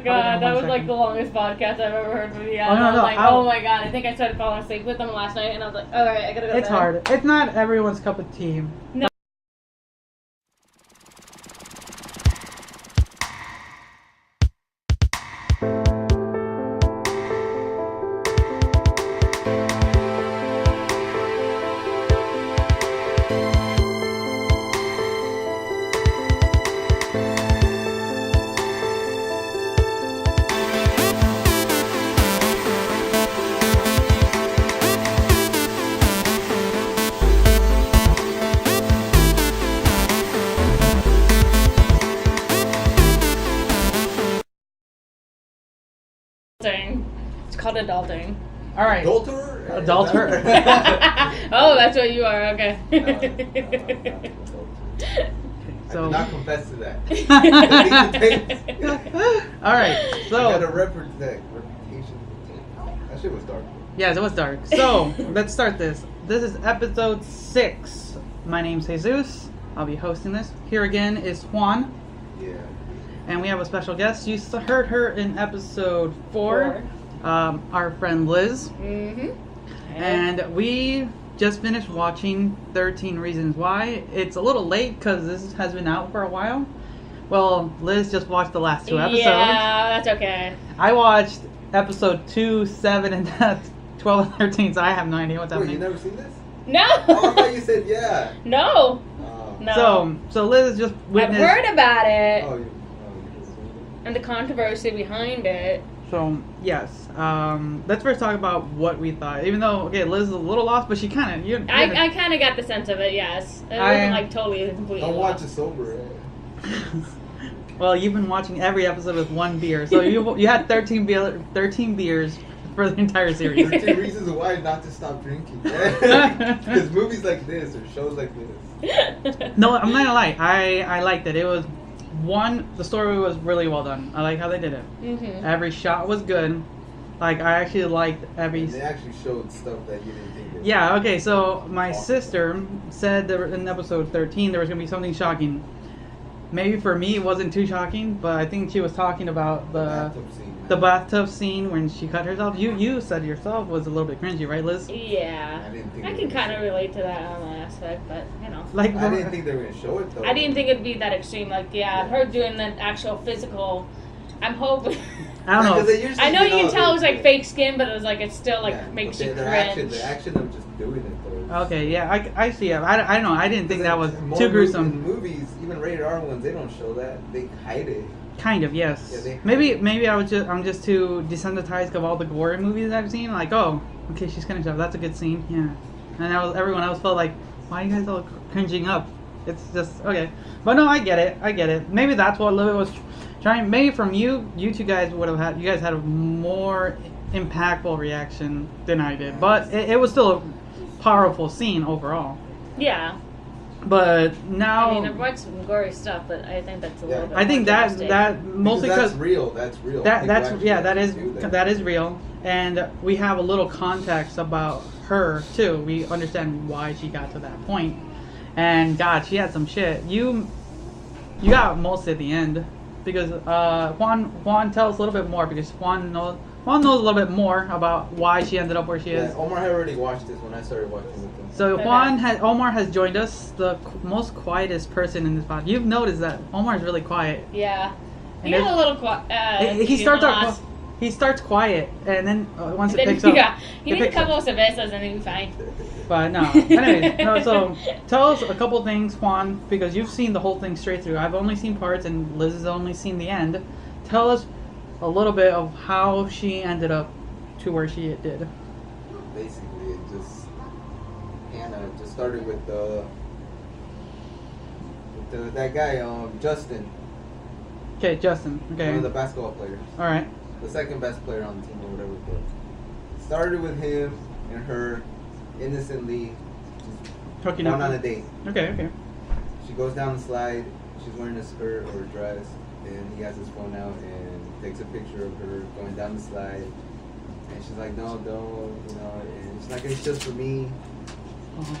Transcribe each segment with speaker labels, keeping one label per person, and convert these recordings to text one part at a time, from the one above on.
Speaker 1: God, that was like the longest podcast I've ever heard from you guys.
Speaker 2: Oh, no,
Speaker 1: I was
Speaker 2: no,
Speaker 1: like, oh my god, I think I started falling asleep with them last night, and I was like, alright, I gotta go to
Speaker 2: It's
Speaker 1: bed.
Speaker 2: hard. It's not everyone's cup of tea.
Speaker 1: No. It's called adulting.
Speaker 2: All right.
Speaker 3: Adulter?
Speaker 1: Oh, that's what you are, okay.
Speaker 3: So, I did not confess to that.
Speaker 2: All right, so
Speaker 3: I got a reputation. That shit was dark.
Speaker 2: Yes, it was dark. So let's start this. This is episode 6. My name's Jesus. I'll be hosting this. Here again is Juan.
Speaker 3: Yeah.
Speaker 2: And we have a special guest. You heard her in episode 4. Our friend Liz.
Speaker 1: Mm-hmm.
Speaker 2: And we just finished watching 13 Reasons Why. It's a little late because this has been out for a while. Well, Liz just watched the last 2 episodes.
Speaker 1: Yeah, that's okay.
Speaker 2: I watched episode 2, 7, and 12 and 13, so I have no idea what's happening.
Speaker 3: Wait, you never seen this?
Speaker 1: No!
Speaker 3: Oh, I thought you said yeah.
Speaker 1: No!
Speaker 3: Oh.
Speaker 1: No.
Speaker 2: So Liz just witnessed...
Speaker 1: I've heard about it.
Speaker 3: Oh,
Speaker 1: And the controversy behind it.
Speaker 2: So, yes. Let's first talk about what we thought. Even though, okay, Liz is a little lost, but she kind of...
Speaker 1: I kind of got the sense of it, yes. It wasn't like totally completely
Speaker 3: Don't watch
Speaker 1: lost.
Speaker 3: it sober.
Speaker 2: Well, you've been watching every episode with 1 beer, so you had 13 beers for the entire series.
Speaker 3: 13 reasons why not to stop drinking. Because movies like this or shows like this.
Speaker 2: No, I'm not gonna lie. I liked it. It was... the story was really well done. I like how they did it.
Speaker 1: Mm-hmm.
Speaker 2: Every shot was good. Like, I actually liked every...
Speaker 3: And they actually showed stuff that you didn't think of.
Speaker 2: Yeah, okay, so my sister said that in episode 13 there was going to be something shocking. Maybe for me it wasn't too shocking, but I think she was talking about the bathtub scene when she cut herself. You said yourself was a little bit cringy, right, Liz?
Speaker 1: Yeah. I can kind of relate to that on that aspect, but, you know.
Speaker 2: Like,
Speaker 3: I didn't think they were going to show it, though.
Speaker 1: I didn't think it'd be that extreme. Like, yeah, her doing the actual physical... I'm hoping...
Speaker 2: I don't know.
Speaker 1: I know you can tell it was like fake skin, but it was like it's still like makes you cringe.
Speaker 3: The action of just doing it though.
Speaker 2: Okay, yeah, I see it. I don't know. I didn't think that was too gruesome.
Speaker 3: In movies, even rated R ones, they don't show that. They hide it.
Speaker 2: Kind of, yes.
Speaker 3: Yeah,
Speaker 2: maybe I'm just too desensitized of all the gore movies I've seen. Like, oh, okay, she's cutting herself. That's a good scene. Yeah. And everyone else felt like, why are you guys all cringing up? It's just okay. But no, I get it. Maybe that's what Libby was trying. Maybe from you two guys would have had. You guys had a more impactful reaction than I did. But it was still a powerful scene overall.
Speaker 1: Yeah.
Speaker 2: But now,
Speaker 1: I mean, I've watched some gory stuff, but I think that's a little bit.
Speaker 2: I think that mostly because
Speaker 3: that's real. That's real.
Speaker 2: That is real, and we have a little context about her too. We understand why she got to that point, and God, she had some shit. You got most at the end because Juan tell us a little bit more because Juan knows a little bit more about why she ended up where she is.
Speaker 3: Omar had already watched this when I started watching with him.
Speaker 2: So Omar has joined us, the most quietest person in this podcast. You've noticed that Omar is really quiet.
Speaker 1: Yeah, he got a little quiet.
Speaker 2: He starts quiet, and then once it picks up,
Speaker 1: he needs a couple of cervezas and he'll be fine.
Speaker 2: But no, anyway, so tell us a couple things, Juan, because you've seen the whole thing straight through. I've only seen parts, and Liz has only seen the end. Tell us a little bit of how she ended up to where she did.
Speaker 3: Basically, it just Hannah just started with that guy, Justin.
Speaker 2: Okay, Justin. Okay.
Speaker 3: One of the basketball players.
Speaker 2: All right.
Speaker 3: The second best player on the team or whatever. But started with him and her innocently just
Speaker 2: Hooking
Speaker 3: going
Speaker 2: up
Speaker 3: on a date.
Speaker 2: Okay.
Speaker 3: She goes down the slide. She's wearing a skirt or a dress, and he has his phone out and takes a picture of her going down the slide. And she's like, no, don't, and she's like, it's just for me.
Speaker 2: Uh-huh.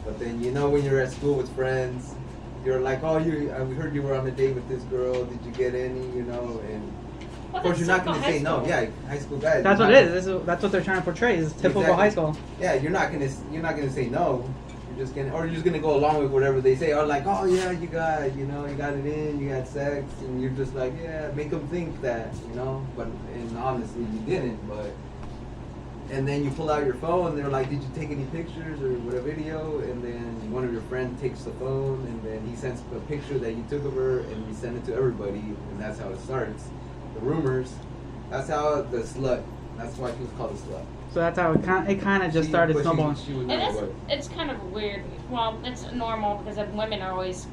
Speaker 3: But then, when you're at school with friends, you're like, oh, we heard you were on a date with this girl. Did you get any, and Of course, you're not going to say no. Yeah, high school guys.
Speaker 2: That's what it is. That's what they're trying to portray. Is typical high school.
Speaker 3: Yeah, you're not gonna say no. You're just gonna go along with whatever they say. Or like, oh yeah, you got it in, you had sex, and you're just like, yeah, make them think that, But and honestly, you didn't. And then you pull out your phone, and they're like, did you take any pictures or what a video? And then one of your friends takes the phone, and then he sends a picture that you took of her, and you send it to everybody, and that's how it starts. The rumors. That's how the slut. That's why she was called a slut.
Speaker 2: So that's how it kind of just started snowballing.
Speaker 1: And it's kind of weird. Well, it's normal because women are always,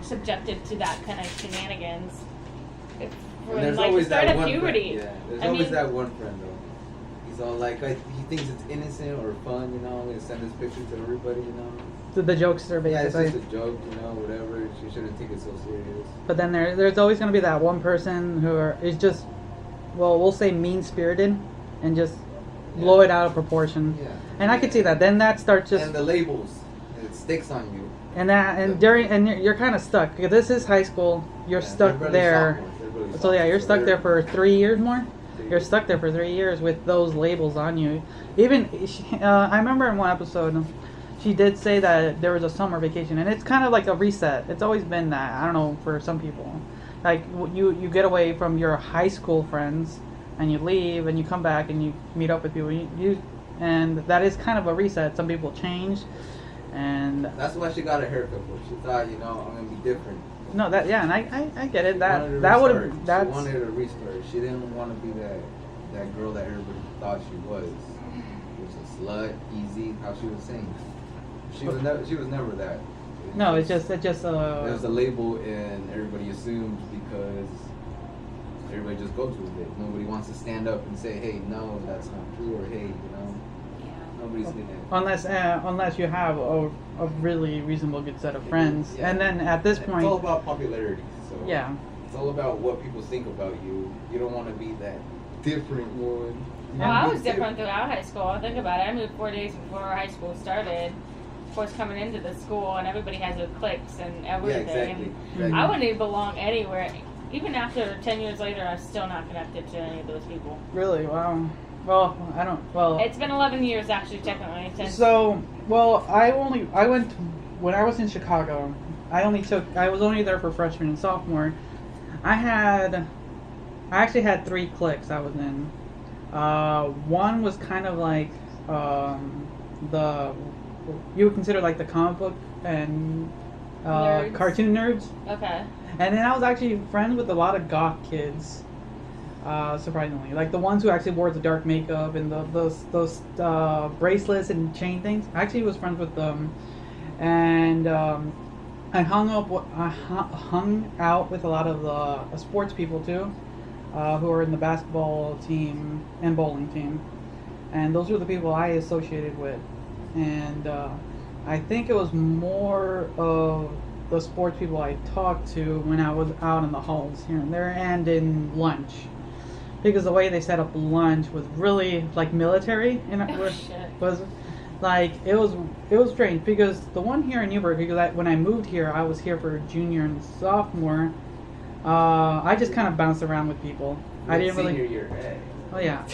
Speaker 1: subjected to that kind of shenanigans.
Speaker 3: There's always that one puberty. There's always that one friend though. He's all like, he thinks it's innocent or fun, and send his picture to everybody,
Speaker 2: The jokester, basically.
Speaker 3: Yeah, it's just a joke, whatever. She shouldn't take it so serious.
Speaker 2: But then there's always going to be that one person who is just, well, we'll say mean-spirited and just blow it out of proportion.
Speaker 3: Yeah.
Speaker 2: And I could see that. Then that starts just...
Speaker 3: And the labels. It sticks on you.
Speaker 2: And you're kind of stuck. This is high school. You're stuck there. So yeah, you're stuck there for 3 years more. You're stuck there for 3 years with those labels on you. Even, I remember in one episode, she did say that there was a summer vacation, and it's kind of like a reset. It's always been that. I don't know, for some people. Like, you get away from your high school friends, and you leave, and you come back, and you meet up with people. And that is kind of a reset. Some people change, and...
Speaker 3: That's why she got a haircut, but she thought, I'm going to be different.
Speaker 2: No, and I get it. That would have...
Speaker 3: She wanted a restart. She didn't want to be that girl that everybody thought she was. She was a slut, easy, how she was saying. She was never that.
Speaker 2: No, it's just
Speaker 3: there's a label, and everybody assumes because everybody just goes with it. Nobody wants to stand up and say, hey, no, that's not true, or hey, nobody's gonna.
Speaker 2: Unless you have a really reasonable good set of friends, and then at this point,
Speaker 3: it's all about popularity. So
Speaker 2: yeah,
Speaker 3: it's all about what people think about you. You don't want to be that different one.
Speaker 1: Well, I was different throughout high school. Think about it. I moved 4 days before high school started. Of course, coming into the school, and everybody has their cliques and everything.
Speaker 3: Yeah, exactly.
Speaker 1: And I wouldn't even belong anywhere. Even after 10 years later, I'm still not connected to any of those people.
Speaker 2: Really? Wow. Well, I don't. Well,
Speaker 1: it's been 11 years actually, technically.
Speaker 2: So, well, I went when I was in Chicago. I was only there for freshman and sophomore. I actually had 3 cliques I was in. One was kind of like you would consider like the comic book and cartoon nerds.
Speaker 1: Okay.
Speaker 2: And then I was actually friends with a lot of goth kids. Surprisingly, like the ones who actually wore the dark makeup and those bracelets and chain things. I actually was friends with them, and I hung out with a lot of the sports people too, who were in the basketball team and bowling team, and those were the people I associated with, and I think it was more of the sports people I talked to when I was out in the halls here and there and in lunch. Because the way they set up lunch was really like military, and it was like it was strange. Because the one here in Newburgh, because when I moved here, I was here for junior and sophomore. I just kind of bounced around with people. I didn't really.
Speaker 3: Senior year, hey.
Speaker 2: Oh yeah,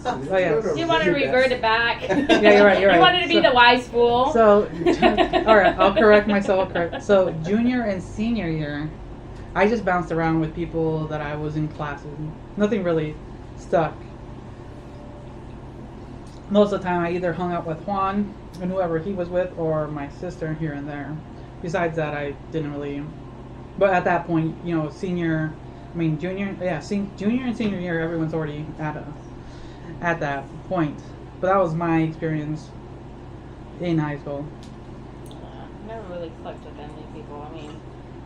Speaker 2: oh yeah.
Speaker 1: You wanted to revert it back.
Speaker 2: Yeah, you're right.
Speaker 1: You wanted to be the wise fool.
Speaker 2: So, all right, I'll correct myself. So, junior and senior year, I just bounced around with people that I was in class with. Nothing really stuck. Most of the time, I either hung out with Juan and whoever he was with, or my sister here and there. Besides that, I didn't really. But at that point, junior and senior year, everyone's already at that point. But that was my experience in high school.
Speaker 1: I never really clicked with any people. I mean,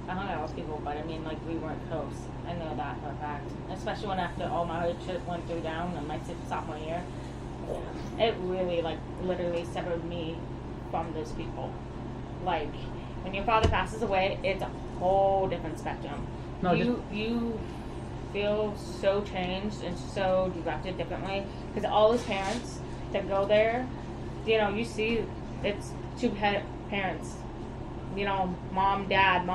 Speaker 1: I hung out with people, but we weren't close. I know that for a fact. Especially when after all my hood shit went through down in my sophomore year. It really, literally severed me from those people. When your father passes away, it's a whole different spectrum. No, you feel so changed and so directed differently because all his parents that go there, you see it's 2 parents, mom, dad,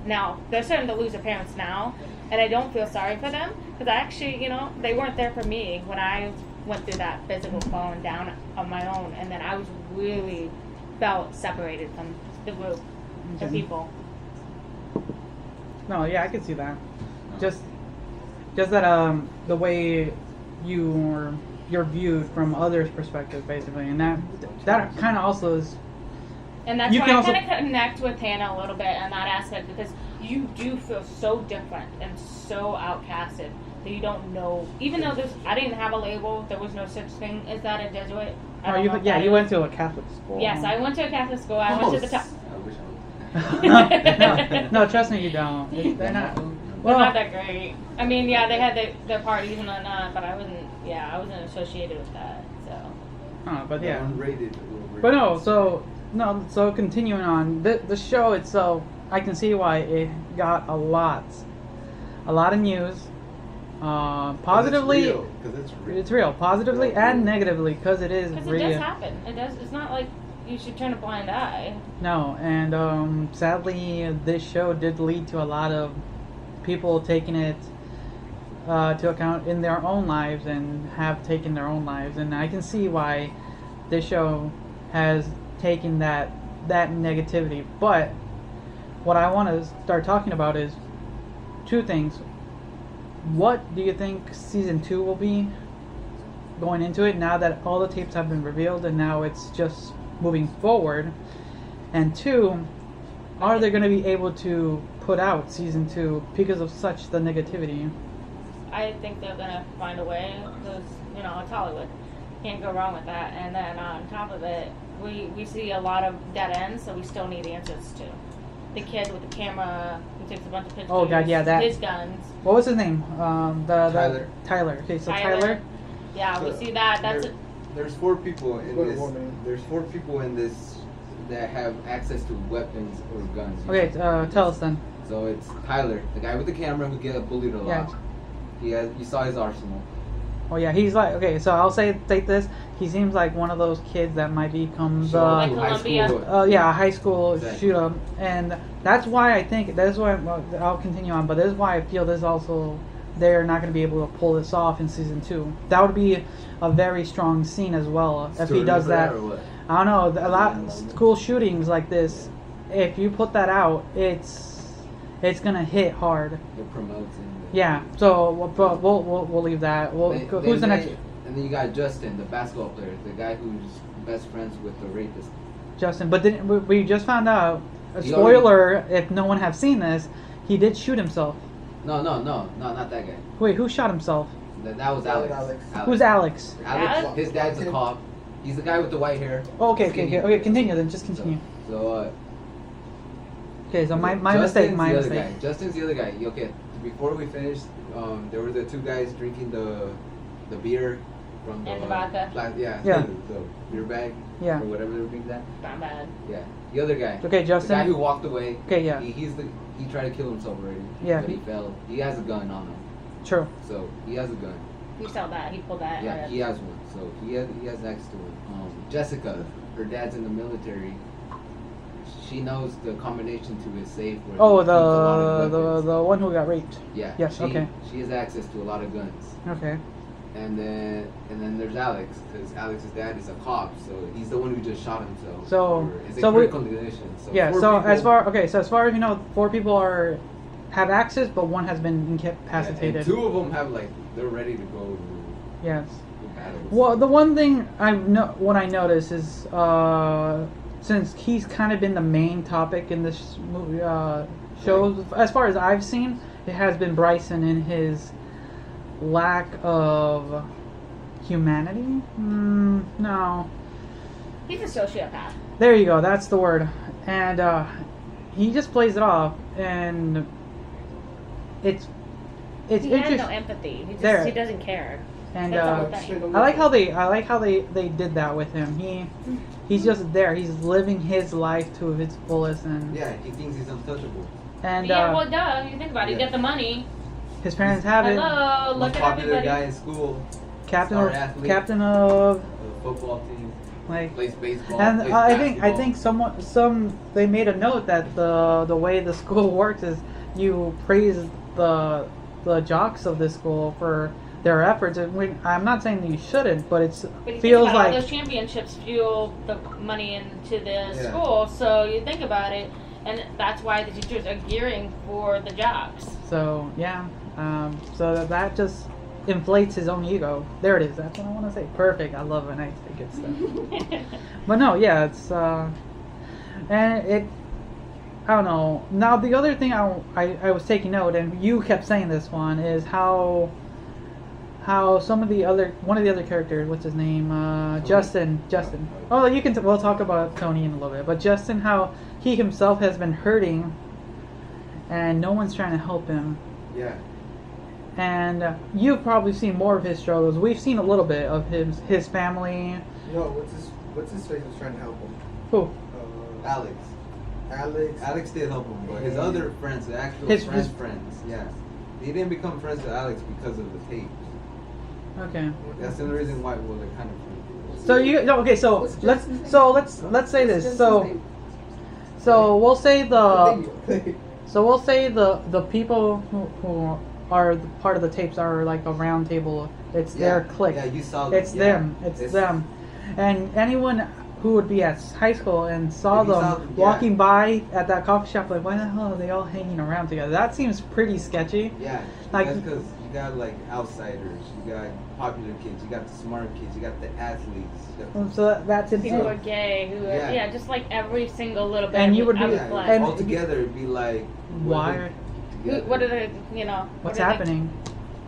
Speaker 1: Now, they're starting to lose their parents now, and I don't feel sorry for them, because I actually, they weren't there for me when I went through that physical falling down on my own, and then I was really felt separated from the group, the people.
Speaker 2: No, yeah, I could see that. Just that the way you're viewed from others' perspective, basically, and that kind of also is.
Speaker 1: And that's why I kind of connect with Hannah a little bit on that aspect, because you do feel so different and so outcasted that you don't know. Even though I didn't have a label, there was no such thing as that in Jesuit.
Speaker 2: You went to a Catholic school.
Speaker 1: Yes, I went to a Catholic school. I went to the top.
Speaker 2: No, trust me, you don't. They're not.
Speaker 1: Well, they're not that great. I mean, yeah, they had their parties and whatnot, but I wasn't associated with that. So.
Speaker 2: But yeah.
Speaker 3: Unrated.
Speaker 2: But no, so continuing on, the show itself, I can see why it got a lot of news. Positively,
Speaker 3: because
Speaker 2: it's real. Positively and negatively, because it is real.
Speaker 1: Because it does happen. It does. It's not like you should turn a blind eye.
Speaker 2: No, and sadly, this show did lead to a lot of people taking it to account in their own lives and have taken their own lives, and I can see why this show has taken that negativity. But what I want to start talking about is two things. What do you think season 2 will be going into it, now that all the tapes have been revealed and now it's just moving forward? And 2, are they going to be able to put out season 2 because of such the negativity?
Speaker 1: I think they're going to find a way, because, it's Hollywood. Can't go wrong with that. And then on top of it, we see a lot of dead ends, so we still need answers to. The kid with the camera who takes a bunch of pictures.
Speaker 2: Oh god, yeah, that.
Speaker 1: His guns.
Speaker 2: What was his name?
Speaker 3: Tyler.
Speaker 2: Tyler. Okay, so Tyler.
Speaker 1: Yeah,
Speaker 3: So
Speaker 1: we see that.
Speaker 3: There's 4 people in this. There's 4 people in this that have access to weapons or guns.
Speaker 2: Okay, tell us then.
Speaker 3: So it's Tyler, the guy with the camera who get bullied a lot.
Speaker 2: Yeah.
Speaker 3: You saw his arsenal.
Speaker 2: Oh yeah, he's like, okay, so I'll take this. He seems like one of those kids that might become the
Speaker 1: like Columbia.
Speaker 2: a high school
Speaker 3: Exactly.
Speaker 2: shooter, and that's why I think I'll continue on. But this is why I feel this also they're not going to be able to pull this off in season 2. That would be a very strong scene as well if he does that. I don't know, a lot of school shootings like this. If you put that out, it's gonna hit hard.
Speaker 3: It promotes it.
Speaker 2: Yeah, so we'll leave that. Who's the next?
Speaker 3: And then you got Justin, the basketball player, the guy who's best friends with the rapist.
Speaker 2: Justin, but we just found out. A spoiler, if no one have seen this, he did shoot himself.
Speaker 3: No, not that guy.
Speaker 2: Wait, who shot himself?
Speaker 3: That was Alex.
Speaker 2: Who's Alex?
Speaker 3: Alex, his dad's a cop. He's the guy with the white hair.
Speaker 2: Oh, okay, continue then, just continue. Okay, so my mistake.
Speaker 3: Guy. Justin's the other guy. Okay, before we finished, there were the 2 guys drinking the beer from
Speaker 1: and the vodka.
Speaker 3: The beer bag.
Speaker 2: Yeah.
Speaker 3: Or whatever they were drinking that.
Speaker 1: Not bad.
Speaker 3: Yeah. The other guy.
Speaker 2: Okay, Justin.
Speaker 3: The guy who walked away.
Speaker 2: Okay, yeah.
Speaker 3: He tried to kill himself already.
Speaker 2: Yeah.
Speaker 3: But he fell. He has a gun on him.
Speaker 2: True.
Speaker 3: So he has a gun.
Speaker 1: He saw that. He pulled that.
Speaker 3: Yeah, he has one. So he has access to it. Jessica, her dad's in the military. She knows the combination to his safe. Where
Speaker 2: the one who got raped.
Speaker 3: Yeah.
Speaker 2: Yes. Okay.
Speaker 3: She has access to a lot of guns.
Speaker 2: Okay.
Speaker 3: And then there's Alex, because Alex's dad is a cop, so he's the one who just shot himself.
Speaker 2: So
Speaker 3: critical condition. So
Speaker 2: yeah. So as far as you know, 4 people have access, but 1 has been incapacitated.
Speaker 3: And 2 of them have they're ready to go.
Speaker 2: Yes. Well, the one thing what I noticed is since he's kind of been the main topic in this movie show, as far as I've seen, it has been Bryson in his lack of humanity. No.
Speaker 1: He's a sociopath.
Speaker 2: There you go. That's the word. And he just plays it off, and it's
Speaker 1: he has
Speaker 2: interesting.
Speaker 1: no empathy. He doesn't care.
Speaker 2: And
Speaker 1: That's the whole thing.
Speaker 2: I like how they did that with him. He's just there. He's living his life to its fullest, and
Speaker 3: yeah, he thinks he's untouchable.
Speaker 1: And well, duh. You think about it. You get the money.
Speaker 2: His parents have it.
Speaker 1: Hello, look
Speaker 3: Most
Speaker 1: at
Speaker 3: popular
Speaker 1: everybody.
Speaker 3: guy in school.
Speaker 2: Captain of
Speaker 3: the football team.
Speaker 2: Like,
Speaker 3: Plays baseball.
Speaker 2: and
Speaker 3: plays
Speaker 2: I
Speaker 3: basketball.
Speaker 2: think they made a note that the way the school works is you praise the jocks of this school for their efforts. And I'm not saying that you shouldn't, but it
Speaker 1: But you
Speaker 2: feels
Speaker 1: think about
Speaker 2: like
Speaker 1: all those championships fuel the money into the
Speaker 3: Yeah.
Speaker 1: school, so you think about it, and that's why the teachers are gearing for the jocks.
Speaker 2: so. Yeah, so that just inflates his own ego. There it is. That's what I want to say. Perfect. I love when I say good stuff. But no, yeah, it's and it. I don't know. Now the other thing I was taking note, and you kept saying this one, is how one of the other characters, what's his name, Justin. Oh, you can. We'll talk about Tony in a little bit, but Justin, how he himself has been hurting, and no one's trying to help him.
Speaker 3: Yeah.
Speaker 2: And you've probably seen more of his struggles. We've seen a little bit of his family.
Speaker 4: No, what's his face was trying to help him?
Speaker 2: Who?
Speaker 3: Alex. Alex did help him, but his other friends, the actual
Speaker 2: His-
Speaker 3: friends, yeah. He didn't become friends with Alex because of the tapes.
Speaker 2: Okay.
Speaker 3: That's the only reason why they're kind of friends.
Speaker 2: So you no, okay? So
Speaker 4: What's
Speaker 2: let's
Speaker 4: Justin's
Speaker 2: so
Speaker 4: name?
Speaker 2: let's say
Speaker 4: What's
Speaker 2: this.
Speaker 4: Justin's
Speaker 2: So
Speaker 4: name?
Speaker 2: so we'll say the
Speaker 4: Video.
Speaker 2: so we'll say the people who are the part of the tapes are like a round table. It's their clique.
Speaker 3: Yeah, you saw them.
Speaker 2: It's them. It's them. And anyone who would be at high school and saw
Speaker 3: If you
Speaker 2: them
Speaker 3: saw- yeah.
Speaker 2: walking by at that coffee shop, like, why the hell are they all hanging around together? That seems pretty sketchy.
Speaker 3: Yeah,
Speaker 2: Like-
Speaker 3: that's because you got like outsiders, you got popular kids, you got the smart kids, you got the athletes. You got the,
Speaker 2: So that's
Speaker 1: People
Speaker 2: insane.
Speaker 1: are gay, who are,
Speaker 3: Yeah.
Speaker 1: yeah, just like every single little bit.
Speaker 2: And
Speaker 1: of
Speaker 2: you would be-
Speaker 1: I was
Speaker 3: yeah,
Speaker 1: black.
Speaker 2: and-
Speaker 3: all together it'd be like
Speaker 2: Why?
Speaker 1: What are they, you know?
Speaker 2: What's
Speaker 1: what are they
Speaker 2: happening?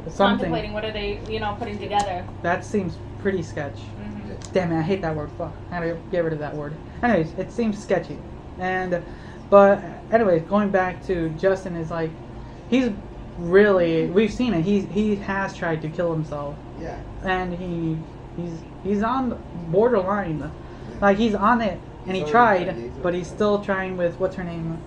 Speaker 2: Something.
Speaker 1: Contemplating, what are they, you know, putting together?
Speaker 2: That seems pretty sketch.
Speaker 1: Mhm.
Speaker 2: Damn it, I hate that word. Fuck. I gotta get rid of that word. Anyways, it seems sketchy. But anyways, going back to Justin is like, he's really, we've seen it. He has tried to kill himself,
Speaker 3: Yeah.
Speaker 2: and he's on borderline. Like he's on it, and he
Speaker 3: He's
Speaker 2: tried,
Speaker 3: already- yeah, he's
Speaker 2: but he's still trying with what's her name?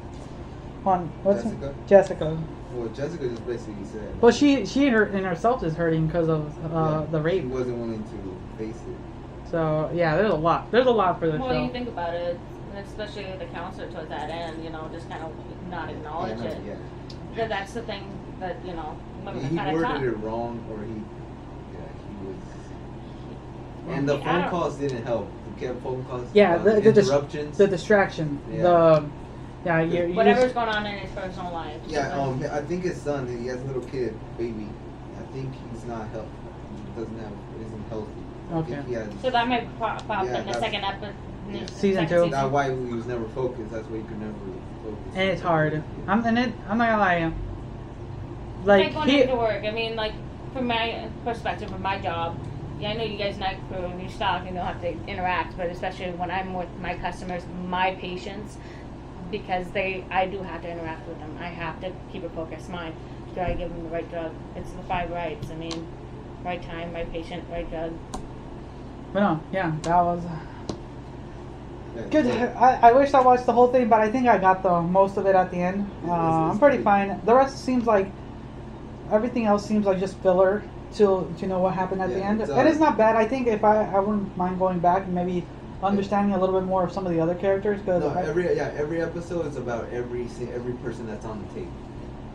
Speaker 3: Jessica?
Speaker 2: Jessica.
Speaker 3: Well, Jessica just basically said.
Speaker 2: Well, she in herself is hurting because of the rape.
Speaker 3: She wasn't willing to face it.
Speaker 2: So yeah, there's a lot. There's a lot for the
Speaker 1: Well,
Speaker 2: show.
Speaker 1: you think about it, especially the counselor towards that end, you know, just kind of not acknowledge it.
Speaker 3: Yeah.
Speaker 1: That's the thing that, you know, women
Speaker 3: He
Speaker 1: kind of
Speaker 3: worded
Speaker 1: taught.
Speaker 3: it wrong, or he was. And the
Speaker 1: I
Speaker 3: phone
Speaker 1: don't-
Speaker 3: calls didn't help. The phone calls.
Speaker 2: Yeah, the
Speaker 3: interruptions.
Speaker 2: the distraction.
Speaker 3: Yeah.
Speaker 2: You
Speaker 1: Whatever's
Speaker 2: just-
Speaker 1: going on in his personal life.
Speaker 3: Yeah,
Speaker 1: So,
Speaker 3: I think his son, he has a little kid, baby. I think he's not healthy. He isn't healthy. I
Speaker 2: Okay.
Speaker 3: think he has,
Speaker 1: So that might pop up
Speaker 3: Yeah,
Speaker 1: in the
Speaker 3: that's-
Speaker 1: second episode.
Speaker 3: yeah.
Speaker 2: Season two.
Speaker 3: that's why he was never focused. That's why he could never focus.
Speaker 2: and it's hard.
Speaker 3: Yeah.
Speaker 2: I'm not gonna lie.
Speaker 1: Like
Speaker 2: Like
Speaker 1: going
Speaker 2: he,
Speaker 1: into work. I mean, like from my perspective, from my job, yeah, I know you guys night crew and you stock and don't have to interact, but especially when I'm with my customers, my patients, because I do have to interact with them. I have to keep a focused mind. Do I give them the right drug? It's the 5 rights. I mean, right time, right patient, right drug.
Speaker 2: but no, yeah, that was
Speaker 3: Yeah,
Speaker 2: good.
Speaker 3: so-
Speaker 2: I wish I watched the whole thing, but I think I got the most of it at the end.
Speaker 3: It's
Speaker 2: I'm pretty
Speaker 3: good.
Speaker 2: fine. The rest seems like everything else seems like just filler to know what happened at the
Speaker 3: Yeah,
Speaker 2: end.
Speaker 3: it's,
Speaker 2: And it's not bad. I think if I wouldn't mind going back and maybe understanding a little bit more of some of the other characters because
Speaker 3: No, every episode is about every person that's on the tape.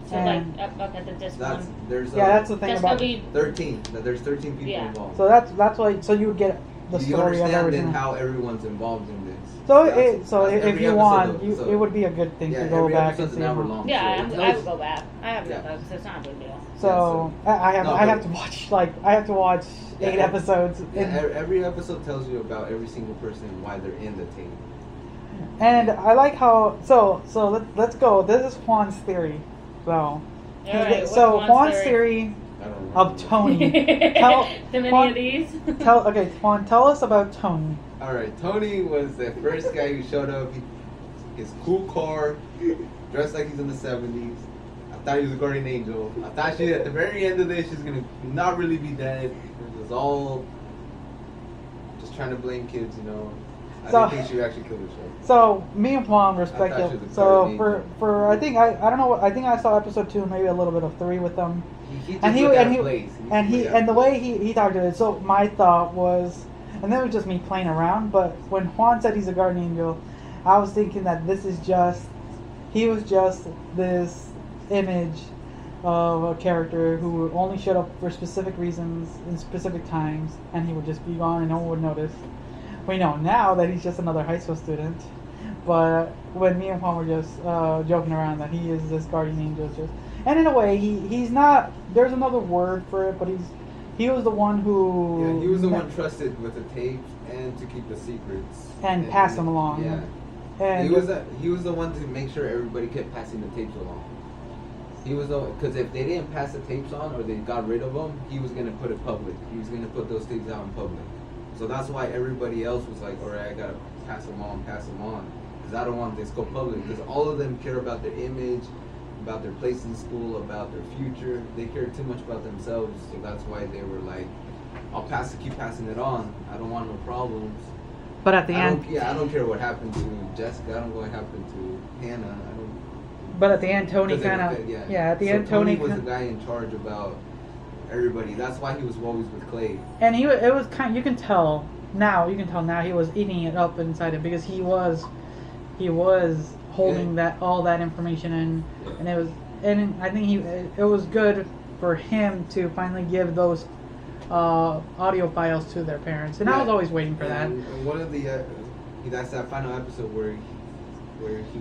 Speaker 1: So
Speaker 2: And-
Speaker 1: like up at this
Speaker 3: That's
Speaker 1: one.
Speaker 3: there's
Speaker 2: that's the thing
Speaker 1: That's
Speaker 2: about
Speaker 1: gonna be
Speaker 3: 13. There's 13 people
Speaker 1: Yeah.
Speaker 3: involved.
Speaker 2: so that's why you would get the
Speaker 3: you
Speaker 2: story of
Speaker 3: understand
Speaker 2: everything.
Speaker 3: then how everyone's involved in this.
Speaker 2: So
Speaker 3: That's-
Speaker 2: so
Speaker 3: that's
Speaker 2: if
Speaker 3: every
Speaker 2: you
Speaker 3: episode
Speaker 2: want,
Speaker 3: though,
Speaker 2: you,
Speaker 3: so-
Speaker 2: it would be a good thing
Speaker 3: yeah,
Speaker 2: to go
Speaker 3: every
Speaker 2: back and
Speaker 3: episode's
Speaker 2: see
Speaker 3: an hour
Speaker 2: them.
Speaker 3: long.
Speaker 1: Yeah,
Speaker 3: so
Speaker 1: I
Speaker 3: it's
Speaker 1: would go back. I have no
Speaker 3: Yeah.
Speaker 1: bugs. It's not a big deal.
Speaker 2: So I have
Speaker 3: No,
Speaker 2: I have
Speaker 3: but-
Speaker 2: to watch I have to watch
Speaker 3: Yeah,
Speaker 2: 8 episodes.
Speaker 3: Yeah,
Speaker 2: And-
Speaker 3: every episode tells you about every single person and why they're in the tape.
Speaker 2: And I like how let's go. This is Juan's theory. So
Speaker 1: Alright,
Speaker 2: so
Speaker 1: what's
Speaker 2: Juan's
Speaker 1: theory?
Speaker 2: theory
Speaker 3: I don't
Speaker 2: of
Speaker 3: know.
Speaker 2: Tony. Tell
Speaker 1: Too many
Speaker 2: Juan-
Speaker 1: of these?
Speaker 2: okay, Juan, tell us about Tony.
Speaker 3: All right, Tony was the first guy who showed up. His cool car, dressed like he's in the 70s. I thought he was a guardian angel. I thought at the very end of this, she's gonna not really be dead. It was all just trying to blame kids, you know. I
Speaker 2: So-
Speaker 3: didn't think she would actually kill herself.
Speaker 2: So me and Juan
Speaker 3: I
Speaker 2: respect
Speaker 3: thought she
Speaker 2: it.
Speaker 3: was a
Speaker 2: So
Speaker 3: guardian
Speaker 2: for
Speaker 3: angel.
Speaker 2: for I think I don't know. I think I saw episode 2, maybe a little bit of 3 with them.
Speaker 3: He just
Speaker 2: And he
Speaker 3: looked out
Speaker 2: and
Speaker 3: of
Speaker 2: he
Speaker 3: place.
Speaker 2: and he
Speaker 3: looked out
Speaker 2: and the
Speaker 3: of
Speaker 2: way
Speaker 3: place.
Speaker 2: he talked to it. So my thought was, And then it was just me playing around. But when Juan said he's a guardian angel, I was thinking that he was just this image of a character who only showed up for specific reasons in specific times, and he would just be gone and no one would notice. We know now that he's just another high school student, but when me and Juan were just joking around that he is this guardian angel, and in a way he's not. There's another word for it, but he was the one who.
Speaker 3: Yeah, he was the one trusted with the tapes and to keep the secrets
Speaker 2: and pass them along.
Speaker 3: Yeah.
Speaker 2: And
Speaker 3: he was the one to make sure everybody kept passing the tapes along. He was because if they didn't pass the tapes on or they got rid of them, he was gonna put it public. He was gonna put those tapes out in public. So that's why everybody else was like, all right, I gotta pass them on, because I don't want this to go public. Because all of them care about their image, about their place in school, about their future. They care too much about themselves. So that's why they were like, I'll keep passing it on. I don't want no problems.
Speaker 2: But at the end,
Speaker 3: I don't care what happened to Jessica. I don't know what happened to Hannah.
Speaker 2: But at the end, Tony kind of at the end, Tony
Speaker 3: was the guy in charge about everybody. That's why he was always with Clay.
Speaker 2: And it was kind. You can tell now he was eating it up inside him because he was holding all that information in, and I think it was good for him to finally give those audio files to their parents, and I was always waiting for that.
Speaker 3: And one of that's that final episode where she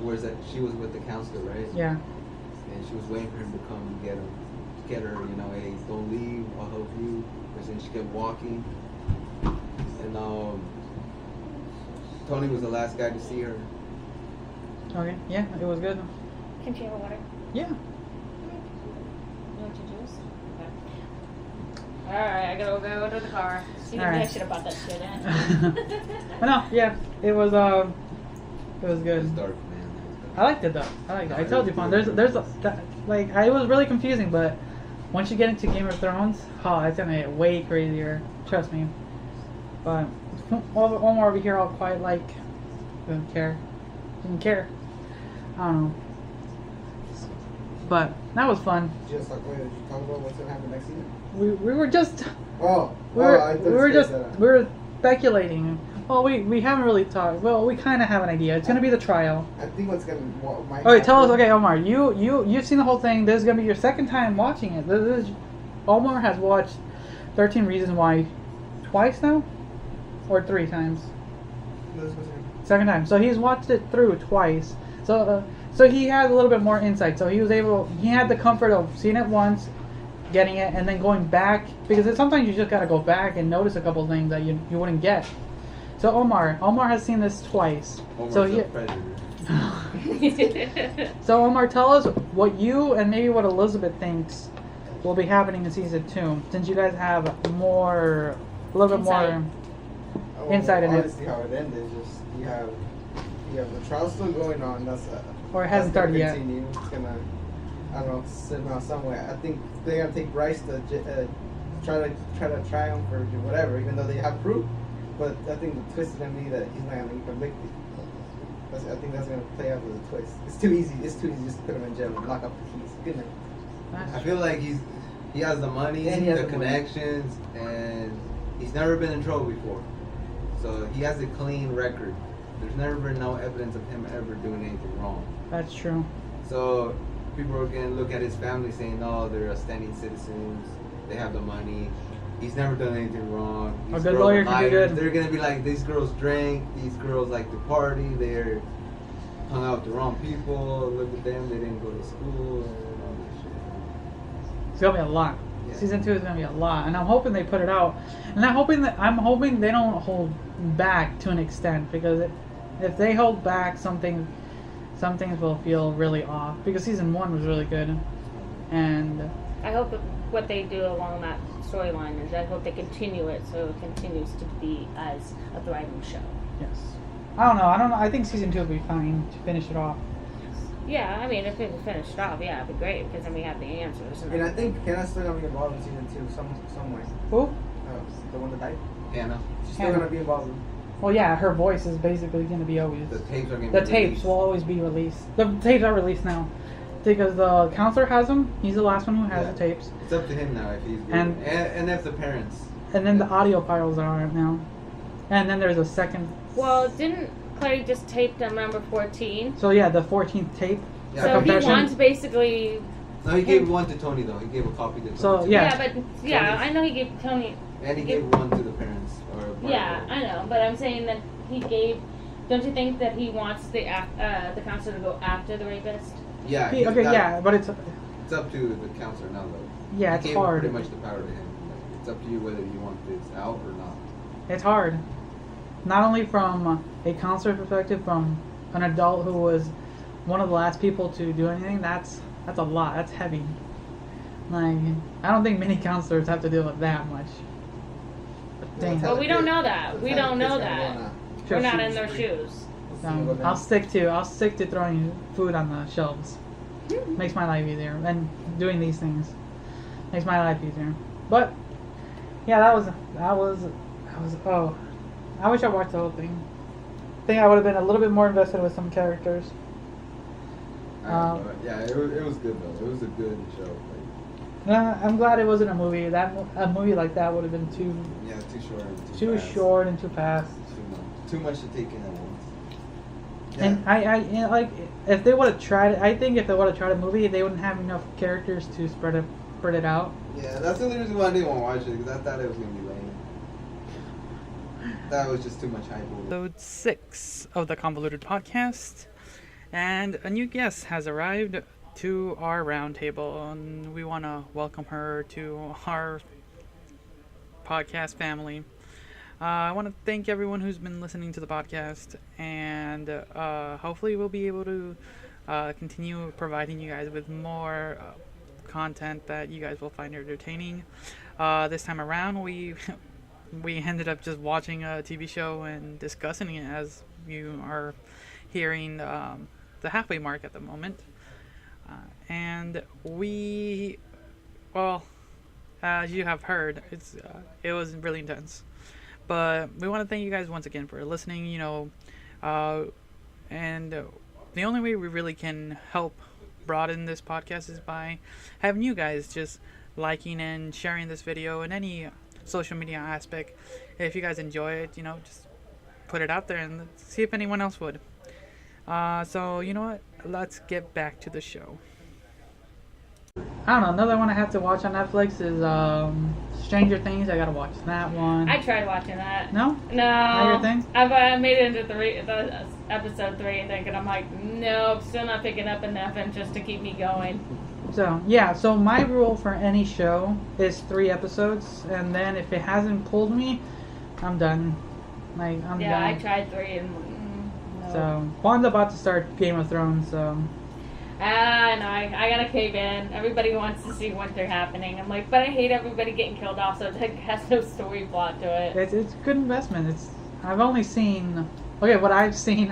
Speaker 3: was with the counselor, right?
Speaker 2: Yeah.
Speaker 3: And she was waiting for him to come get her, hey, don't leave, I'll help you. But then she kept walking, and Tony was the last guy to see her.
Speaker 2: Okay. Yeah, it was good.
Speaker 1: Can she have a water?
Speaker 2: Yeah.
Speaker 1: You want your juice? Okay. Alright, I gotta go to the car. See the
Speaker 2: Alright.
Speaker 1: shit about that shit, eh?
Speaker 2: But no, yeah, it was good.
Speaker 3: It's dark, man.
Speaker 2: I liked it though. I told you, Fawn. It was really confusing, but once you get into Game of Thrones, it's gonna get way crazier. Trust me. But Omar over here, all quiet, like didn't care. I don't know. But that was fun.
Speaker 4: Did you talk about what's gonna happen next season?
Speaker 2: We were just we were speculating. Well, we haven't really talked. Well, we kind of have an idea. It's gonna be the trial.
Speaker 4: I think might
Speaker 2: Okay, tell us.
Speaker 4: happen-
Speaker 2: Okay, Omar, you've seen the whole thing. This is gonna be your second time watching it. Omar has watched 13 Reasons Why twice now, or 3 times.
Speaker 4: No, this was him.
Speaker 2: Second time. So he's watched it through twice. So he has a little bit more insight. So he had the comfort of seeing it once, getting it, and then going back, because sometimes you just gotta go back and notice a couple things that you wouldn't get. So Omar has seen this twice.
Speaker 3: Omar's
Speaker 2: So
Speaker 3: a predator.
Speaker 2: So Omar, tell us what you and maybe what Elizabeth thinks will be happening in season 2, since you guys have a little bit more insight in it.
Speaker 4: Honestly, how it ended is just you have the trial still going on.
Speaker 2: Or it hasn't started yet.
Speaker 4: Continue. It's gonna, I don't know, sit around somewhere. I think they're gonna take Bryce to try to triumph or do whatever, even though they have proof. But I think the twist is gonna be that he's not gonna get convicted. I think that's gonna play out as a twist. It's too easy just to put him in jail and lock up the keys. Good night.
Speaker 3: I feel like he has the money,
Speaker 4: And he has
Speaker 3: the
Speaker 4: the money.
Speaker 3: connections, and he's never been in trouble before. So he has a clean record. There's never been no evidence of him ever doing anything wrong.
Speaker 2: That's true.
Speaker 3: So people are gonna look at his family saying, "No, they're standing citizens. They have the money. He's never done anything wrong.
Speaker 2: A
Speaker 3: These
Speaker 2: good
Speaker 3: girls
Speaker 2: lawyer
Speaker 3: are
Speaker 2: can do
Speaker 3: liars."
Speaker 2: good.
Speaker 3: They're gonna be like, "These girls drank. These girls like to party. They're hung out with the wrong people. Look at them. They didn't go to school and all this shit."
Speaker 2: It's gonna be a lot.
Speaker 3: Yeah.
Speaker 2: Season 2 is gonna be a lot, and I'm hoping they put it out. And I'm hoping they don't hold back to an extent, because if they hold back, some things will feel really off. Because season 1 was really good, and
Speaker 1: I hope what they do along that storyline is I hope they continue it so it continues to be as a thriving show.
Speaker 2: yes, I don't know. I think season 2 will be fine to finish it off.
Speaker 1: Yeah, I mean, if it was finished off, yeah, it'd be great because then we have the answers.
Speaker 4: And I think Hannah's still gonna be involved in season 2 some way.
Speaker 2: Who?
Speaker 4: The one that died.
Speaker 3: Hannah,
Speaker 4: She's still
Speaker 2: Hannah.
Speaker 4: gonna be involved.
Speaker 2: Well, yeah, her voice is basically gonna be always.
Speaker 3: the tapes are gonna
Speaker 2: The
Speaker 3: be
Speaker 2: tapes
Speaker 3: released.
Speaker 2: will always be released. The tapes are released now. Because the counselor has them. He's the last one who has
Speaker 3: Yeah.
Speaker 2: the tapes.
Speaker 3: It's up to him now if he's good.
Speaker 2: And-
Speaker 3: And if the parents.
Speaker 2: And then the audio files are out now. and then there's a second.
Speaker 1: Well, didn't Clay just tape the number 14?
Speaker 2: So yeah, the 14th tape.
Speaker 3: Yeah.
Speaker 2: the
Speaker 1: So he
Speaker 2: confession.
Speaker 1: wants basically.
Speaker 3: No, he gave one to Tony though. He gave a copy to Tony.
Speaker 2: So,
Speaker 3: too.
Speaker 2: yeah.
Speaker 1: But I know he gave Tony.
Speaker 3: And he gave one to the parents.
Speaker 1: Yeah, I know, but I'm saying that he gave. Don't you think that he wants the counselor to go after the rapist?
Speaker 3: Yeah.
Speaker 2: Okay, yeah, but it's
Speaker 3: It's up to the counselor now, though.
Speaker 2: yeah,
Speaker 3: He
Speaker 2: it's
Speaker 3: gave
Speaker 2: hard.
Speaker 3: pretty much the power to him. Like, it's up to you whether you want this out or not.
Speaker 2: It's hard. Not only from a counselor perspective, from an adult who was one of the last people to do anything. That's a lot. That's heavy. Like, I don't think many counselors have to deal with that much. Dang.
Speaker 1: But we don't know that. We don't know that.
Speaker 2: Sure.
Speaker 1: We're not in their shoes.
Speaker 2: I'll stick to throwing food on the shelves. Makes my life easier, and doing these things makes my life easier. But yeah, that was. Oh, I wish I watched the whole thing. I think I would have been a little bit more invested with some characters.
Speaker 3: Yeah, it was good though. It was a good show. Like,
Speaker 2: I'm glad it wasn't a movie. A movie like that would have been too
Speaker 3: too short. And
Speaker 2: too
Speaker 3: fast.
Speaker 2: short and too fast.
Speaker 3: Too much to take in at once. Yeah.
Speaker 2: And I like if they would have tried. I think if they would have tried a movie, they wouldn't have enough characters to spread it out.
Speaker 3: Yeah, that's the only reason why I didn't want to watch it, because I thought it was gonna be lame. That was just too much hype.
Speaker 2: Episode 6 of the Convoluted podcast, and a new guest has arrived to our roundtable, and we want to welcome her to our podcast family. I want to thank everyone who's been listening to the podcast, and hopefully we'll be able to continue providing you guys with more content that you guys will find entertaining. This time around, we ended up just watching a TV show and discussing it, as you are hearing the halfway mark at the moment. And as you have heard, it was really intense. But we want to thank you guys once again for listening, and the only way we really can help broaden this podcast is by having you guys just liking and sharing this video in any social media aspect. If you guys enjoy it, just put it out there and see if anyone else would. So, you know what? Let's get back to the show. I don't know. Another one I have to watch on Netflix is Stranger Things. I gotta watch that one.
Speaker 1: I tried watching that.
Speaker 2: No?
Speaker 1: No.
Speaker 2: Not your thing?
Speaker 1: I've made it into episode 3, I think, and I'm like, nope, still not picking up enough, and just to keep me going.
Speaker 2: So my rule for any show is 3 episodes, and then if it hasn't pulled me, I'm done. I'm done.
Speaker 1: Yeah, I tried 3 and no.
Speaker 2: So Juan's about to start Game of Thrones, so.
Speaker 1: No, I gotta cave in. Everybody wants to see what they're happening. I'm like, but I hate everybody getting killed off, so it has no story plot to it.
Speaker 2: It's good investment. I've only seen. Okay, what I've seen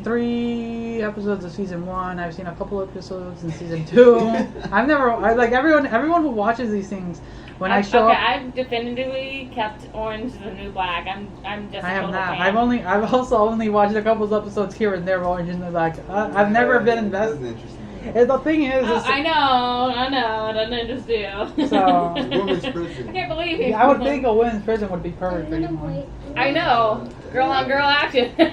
Speaker 2: 3 episodes of season 1. I've seen a couple episodes in season 2. Everyone who watches these things.
Speaker 1: I've definitively kept Orange the New Black. I'm just.
Speaker 2: I have not.
Speaker 1: Fan.
Speaker 2: I've also only watched a couple of episodes here and there of Orange is the New Black. I've never been invested.
Speaker 3: That's interesting.
Speaker 2: The thing is,
Speaker 1: I know, it doesn't interest you.
Speaker 2: So
Speaker 3: Women's prison.
Speaker 1: I can't believe it.
Speaker 2: I would think a women's prison would be perfect for you.
Speaker 1: I know, girl on girl action.
Speaker 3: Some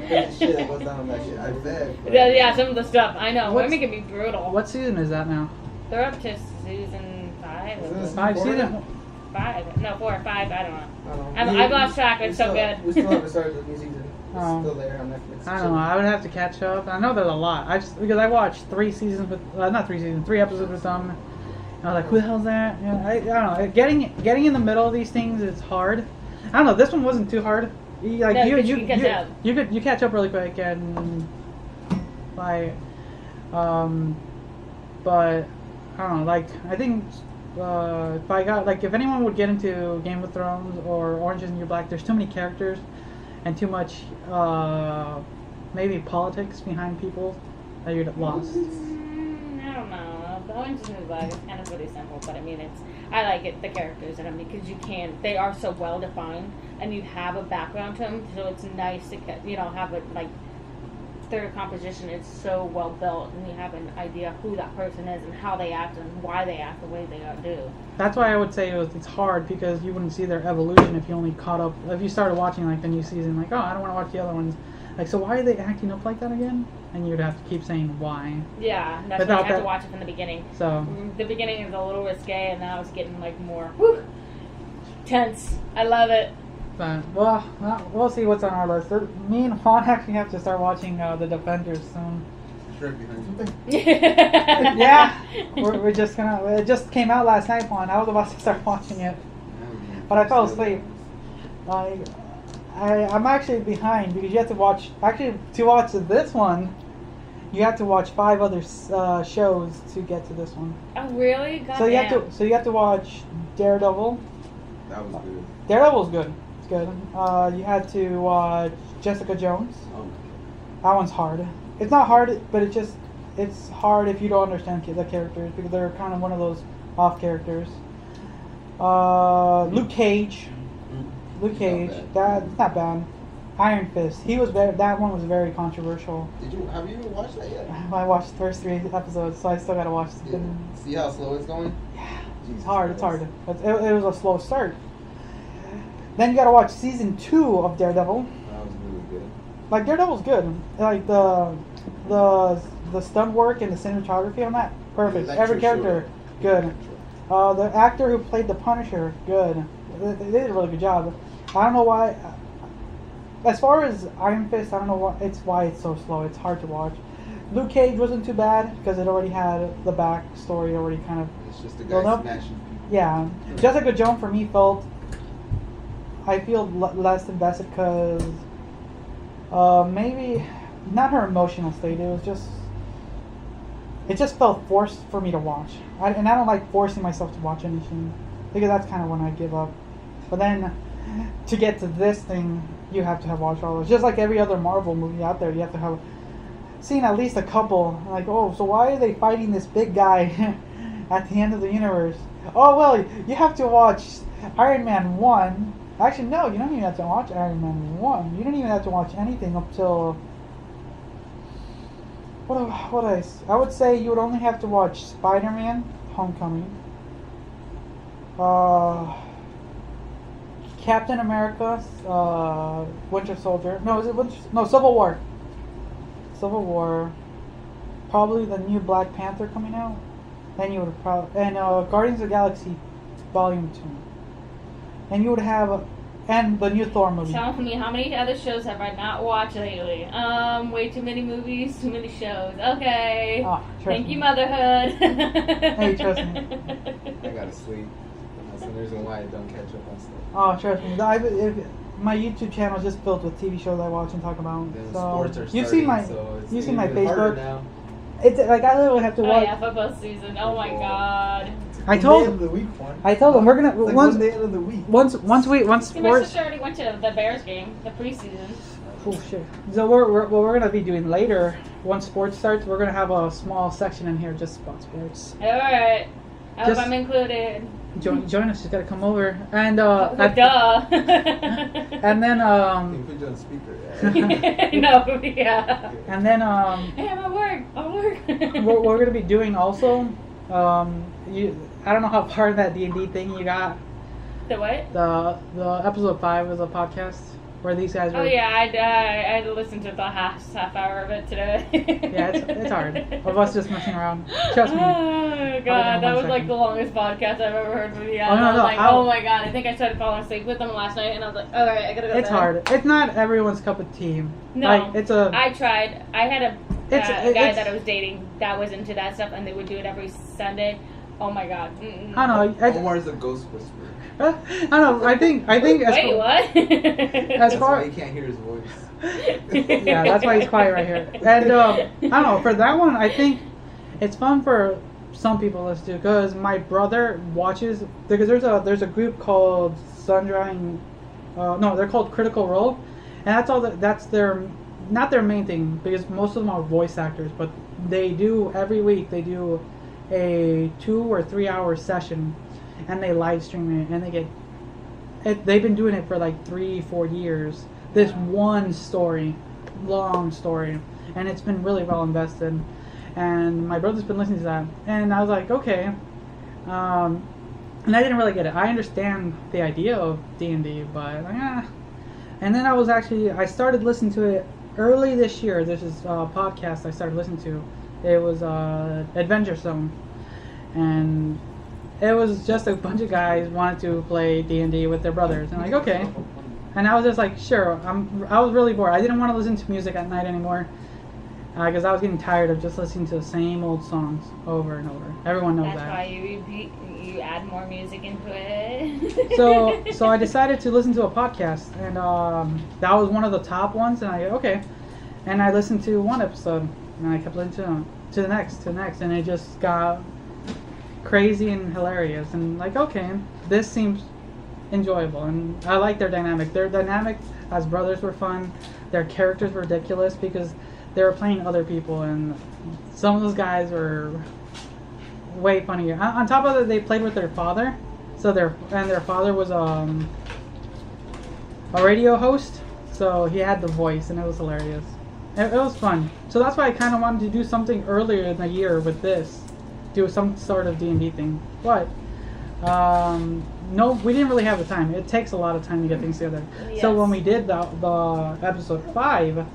Speaker 3: crazy shit that goes down on that shit. I bet.
Speaker 1: Yeah, some of the stuff. I know. Women can be brutal.
Speaker 2: What season is that now?
Speaker 1: They're up to season 5.
Speaker 3: Isn't this
Speaker 2: 5 season.
Speaker 1: 5? No, 4 or 5. I don't know.
Speaker 4: I don't know.
Speaker 1: I've lost track. It's so good.
Speaker 4: We still haven't started the new season. It's
Speaker 2: Oh.
Speaker 4: still there on Netflix.
Speaker 2: I don't know. I would have to catch up. I know there's a lot. Because I watched 3 seasons with, not 3 seasons, 3 episodes with them. And I was like, who the hell's that? I don't know. Getting in the middle of these things is hard. I don't know. This one wasn't too hard. You
Speaker 1: catch up.
Speaker 2: You catch up really quick and but I don't know. I think if anyone would get into Game of Thrones or Orange is the New Black, there's too many characters and too much maybe politics behind people that you're lost.
Speaker 1: I don't know. The Orange is the New Black is kind of really simple, but I mean, I like it, the characters in them, because they are so well defined, and you have a background to them, so it's nice to have it their composition is so well built, and you have an idea who that person is and how they act and why they act the way they do.
Speaker 2: That's why I would say it's hard, because you wouldn't see their evolution if you only caught up. If you started watching like the new season, like, oh, I don't want to watch the other ones. Like, so why are they acting up like that again? And you'd have to keep saying why.
Speaker 1: Yeah, that's why you have to watch it from the beginning.
Speaker 2: So
Speaker 1: the beginning is a little risque, and now it's getting like more tense. I love it.
Speaker 2: But we'll see what's on our list. Me and Juan actually have to start watching The Defenders soon.
Speaker 3: Shrek behind you.
Speaker 2: Yeah, we're just gonna. It just came out last night, Juan. I was about to start watching it, but I fell asleep. Like, I'm actually behind because you have to watch. Actually, to watch this one, you have to watch 5 other shows to get to this one.
Speaker 1: Oh, really? God
Speaker 2: So
Speaker 1: damn.
Speaker 2: you have to watch Daredevil.
Speaker 3: That was good.
Speaker 2: Daredevil's good. It's good. You had to watch Jessica Jones.
Speaker 3: Oh,
Speaker 2: That one's hard. It's not hard, but it's hard if you don't understand the characters, because they're kind of one of those off characters. Luke Cage. Luke Cage. That's not bad. Iron Fist. That one was very controversial.
Speaker 3: Have you even watched that yet?
Speaker 2: I watched the first 3 episodes, so I still gotta watch.
Speaker 3: Yeah. See how slow it's going?
Speaker 2: Yeah,
Speaker 3: Jesus
Speaker 2: it's hard. It's
Speaker 3: Christ.
Speaker 2: hard. It was a slow start. Then you gotta watch season 2 of Daredevil.
Speaker 3: That was really good.
Speaker 2: Like, Daredevil's good. Like the stunt work and the cinematography on that, perfect.
Speaker 3: Electro
Speaker 2: Every character, good. The actor who played the Punisher, good. They did a really good job. I don't know why. As far as Iron Fist, I don't know why it's so slow. It's hard to watch. Luke Cage wasn't too bad because it already had the backstory already kind of.
Speaker 3: It's just a
Speaker 2: Well,
Speaker 3: guy
Speaker 2: no.
Speaker 3: smashing people.
Speaker 2: Yeah, Jessica Jones for me I feel less invested because maybe not her emotional state. It just felt forced for me to watch. And I don't like forcing myself to watch anything, because that's kind of when I give up. But then to get to this thing, you have to have watched all those. Just like every other Marvel movie out there, you have to have seen at least a couple. Like, oh, so why are they fighting this big guy at the end of the universe? Oh, well, you have to watch Iron Man 1. Actually, no, you don't even have to watch Iron Man 1. You don't even have to watch anything up till... I would say you would only have to watch Spider-Man Homecoming. Captain America, Winter Soldier. No, Civil War. Civil War. Probably the new Black Panther coming out. Then you would probably... And Guardians of the Galaxy Volume 2. And you would have, and the new Thor movie.
Speaker 1: Tell me, how many other shows have I not watched lately? Way too many movies, too many shows. Okay. Thank you, motherhood.
Speaker 2: Hey, trust me.
Speaker 3: I gotta sleep. That's the reason why I don't catch up on stuff.
Speaker 2: Oh, trust me. My YouTube channel is just filled with TV shows I watch and talk about.
Speaker 3: Then
Speaker 2: So
Speaker 3: sports are
Speaker 2: you've seen my Facebook.
Speaker 3: Now.
Speaker 2: It's like I literally have to watch.
Speaker 1: Oh yeah, football season. Oh my god.
Speaker 2: I told
Speaker 4: Day of the week one.
Speaker 2: them we're gonna
Speaker 4: It's like
Speaker 2: once
Speaker 4: one day out of the week.
Speaker 2: once
Speaker 1: See, my
Speaker 2: sports.
Speaker 1: sister already went to the Bears game, the preseason.
Speaker 2: Oh shit! So what we're gonna be doing later, once sports starts, we're gonna have a small section in here just about sports.
Speaker 1: All right. I hope
Speaker 2: Just-
Speaker 1: I'm included.
Speaker 2: Join us. You gotta come over and
Speaker 1: Duh.
Speaker 2: and then
Speaker 3: You put you on speaker. Yeah.
Speaker 1: No, yeah.
Speaker 2: and then
Speaker 1: Hey, I'm at work.
Speaker 2: what we're gonna be doing also, I don't know how far in that D&D thing you got.
Speaker 1: The what?
Speaker 2: The episode 5 was a podcast where these guys were.
Speaker 1: Oh yeah, I had to listen to the half hour of it today.
Speaker 2: Yeah, it's hard. Of us just messing around. Trust me.
Speaker 1: Oh god, that was like the longest podcast I've ever heard from you guys. I was like, oh my god, I think I started falling asleep with them last night, and I was like, alright, I gotta go.
Speaker 2: It's
Speaker 1: to bed.
Speaker 2: hard. It's not everyone's cup of tea.
Speaker 1: No,
Speaker 2: like, it's a.
Speaker 1: I tried. I had a
Speaker 2: It's-
Speaker 1: guy that I was dating that was into that stuff, and they would do it every Sunday. Oh my god. Mm-mm.
Speaker 2: I don't know.
Speaker 3: Omar is a ghost whisperer.
Speaker 2: I don't know. I think. As
Speaker 1: Wait,
Speaker 2: far,
Speaker 1: what?
Speaker 3: That's
Speaker 2: far-
Speaker 3: why you can't hear his voice.
Speaker 2: Yeah, that's why he's quiet right here. And I don't know. For that one, I think it's fun for some people. Let's do, because my brother watches, because there's a group called Sunshine. No, they're called Critical Role, and that's their not their main thing, because most of them are voice actors, but they do every week they do a 2 or 3 hour session, and they live stream it, and they get it. They've been doing it for like 3-4 years. This one story, long story, and it's been really well invested. And my brother's been listening to that, and I was like, okay. And I didn't really get it. I understand the idea of D&D, but And then I started listening to it early this year. This is a podcast I started listening to. It was Adventure Zone, and it was just a bunch of guys wanted to play D&D with their brothers. And I'm like, okay. And I was just like, sure. I was really bored. I didn't want to listen to music at night anymore because I was getting tired of just listening to the same old songs over and over. Everyone knows that.
Speaker 1: That's why you add more music into it.
Speaker 2: So I decided to listen to a podcast, and that was one of the top ones. And and I listened to one episode, and I kept listening to the next, and it just got crazy and hilarious. And like, okay, this seems enjoyable, and I like their dynamic. Their dynamic as brothers were fun. Their characters were ridiculous because they were playing other people, and some of those guys were way funnier. On top of that, they played with their father, their father was a radio host, so he had the voice, and it was hilarious. It was fun. So that's why I kind of wanted to do something earlier in the year with this, do some sort of D&D thing. But no, we didn't really have the time. It takes a lot of time to get things together.
Speaker 1: Yes.
Speaker 2: So when we did the episode 5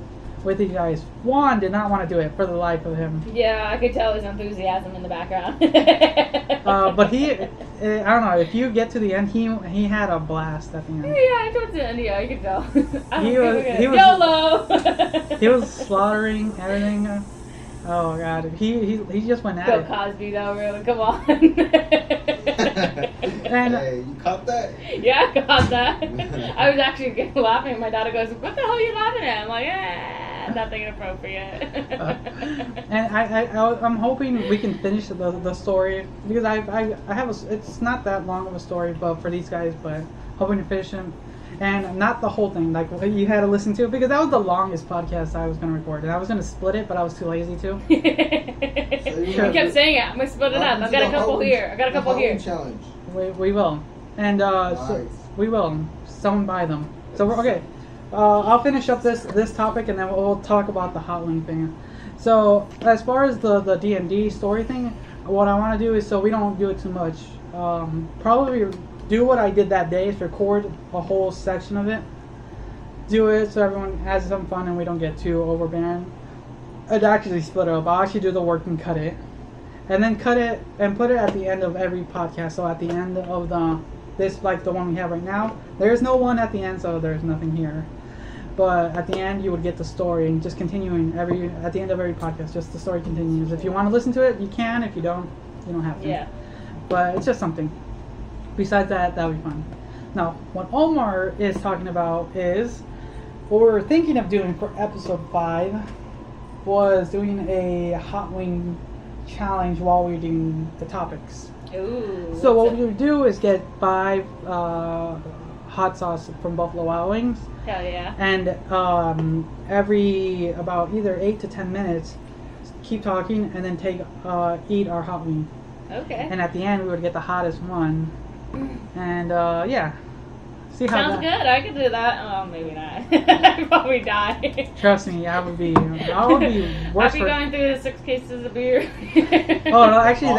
Speaker 2: with you guys, Juan did not want to do it for the life of him.
Speaker 1: Yeah, I could tell his enthusiasm in the background.
Speaker 2: But I don't know, if you get to the end, he had a blast at the end.
Speaker 1: Yeah, towards the end, yeah, I could tell.
Speaker 2: He was
Speaker 1: YOLO!
Speaker 2: He was slaughtering everything. Oh god, he just went at
Speaker 1: Bill
Speaker 2: it.
Speaker 1: Cosby though, really, come on.
Speaker 2: And
Speaker 3: hey, you caught that?
Speaker 1: Yeah, I got that. I was actually laughing. My daughter goes, "What the hell are you laughing at?" I'm like, nothing inappropriate.
Speaker 2: And I'm hoping we can finish the story because I have it's not that long of a story, but for these guys, but hoping to finish them. And not the whole thing, like you had to listen to it, because that was the longest podcast I was going to record. And I was going to split it, but I was too lazy to.
Speaker 1: You kept saying it. I'm going to split it up. I've got a couple here. I got a couple here.
Speaker 3: Challenge.
Speaker 2: We will. And so we will. Someone buy them. So we're okay. I'll finish up this topic, and then we'll talk about the hot link thing. So as far as the D&D story thing, what I want to do is, so we don't do it too much, probably do what I did that day, is record a whole section of it. Do it so everyone has some fun and we don't get too overbearing. I'd actually split it up. I'll actually do the work and cut it. And then cut it and put it at the end of every podcast. So at the end of this, like the one we have right now, there's no one at the end, so there's nothing here. But at the end, you would get the story, and just continuing at the end of every podcast, just the story continues. If you want to listen to it, you can. If you don't, you don't have to.
Speaker 1: Yeah.
Speaker 2: But it's just something. Besides that would be fun. Now, what Omar is talking about is, what we're thinking of doing for episode 5 was doing a hot wing challenge while we're doing the topics.
Speaker 1: Ooh.
Speaker 2: So what we would do is get 5 hot sauce from Buffalo Wild Wings.
Speaker 1: Hell yeah.
Speaker 2: And every about either 8 to 10 minutes, keep talking and then eat our hot wing.
Speaker 1: Okay.
Speaker 2: And at the end, we would get the hottest one. And yeah, see how
Speaker 1: Sounds good. I could do that. Oh, maybe not. I'd probably die.
Speaker 2: Trust me, I would be worse.
Speaker 1: I'd be going through the 6 cases of beer.
Speaker 2: Oh no, actually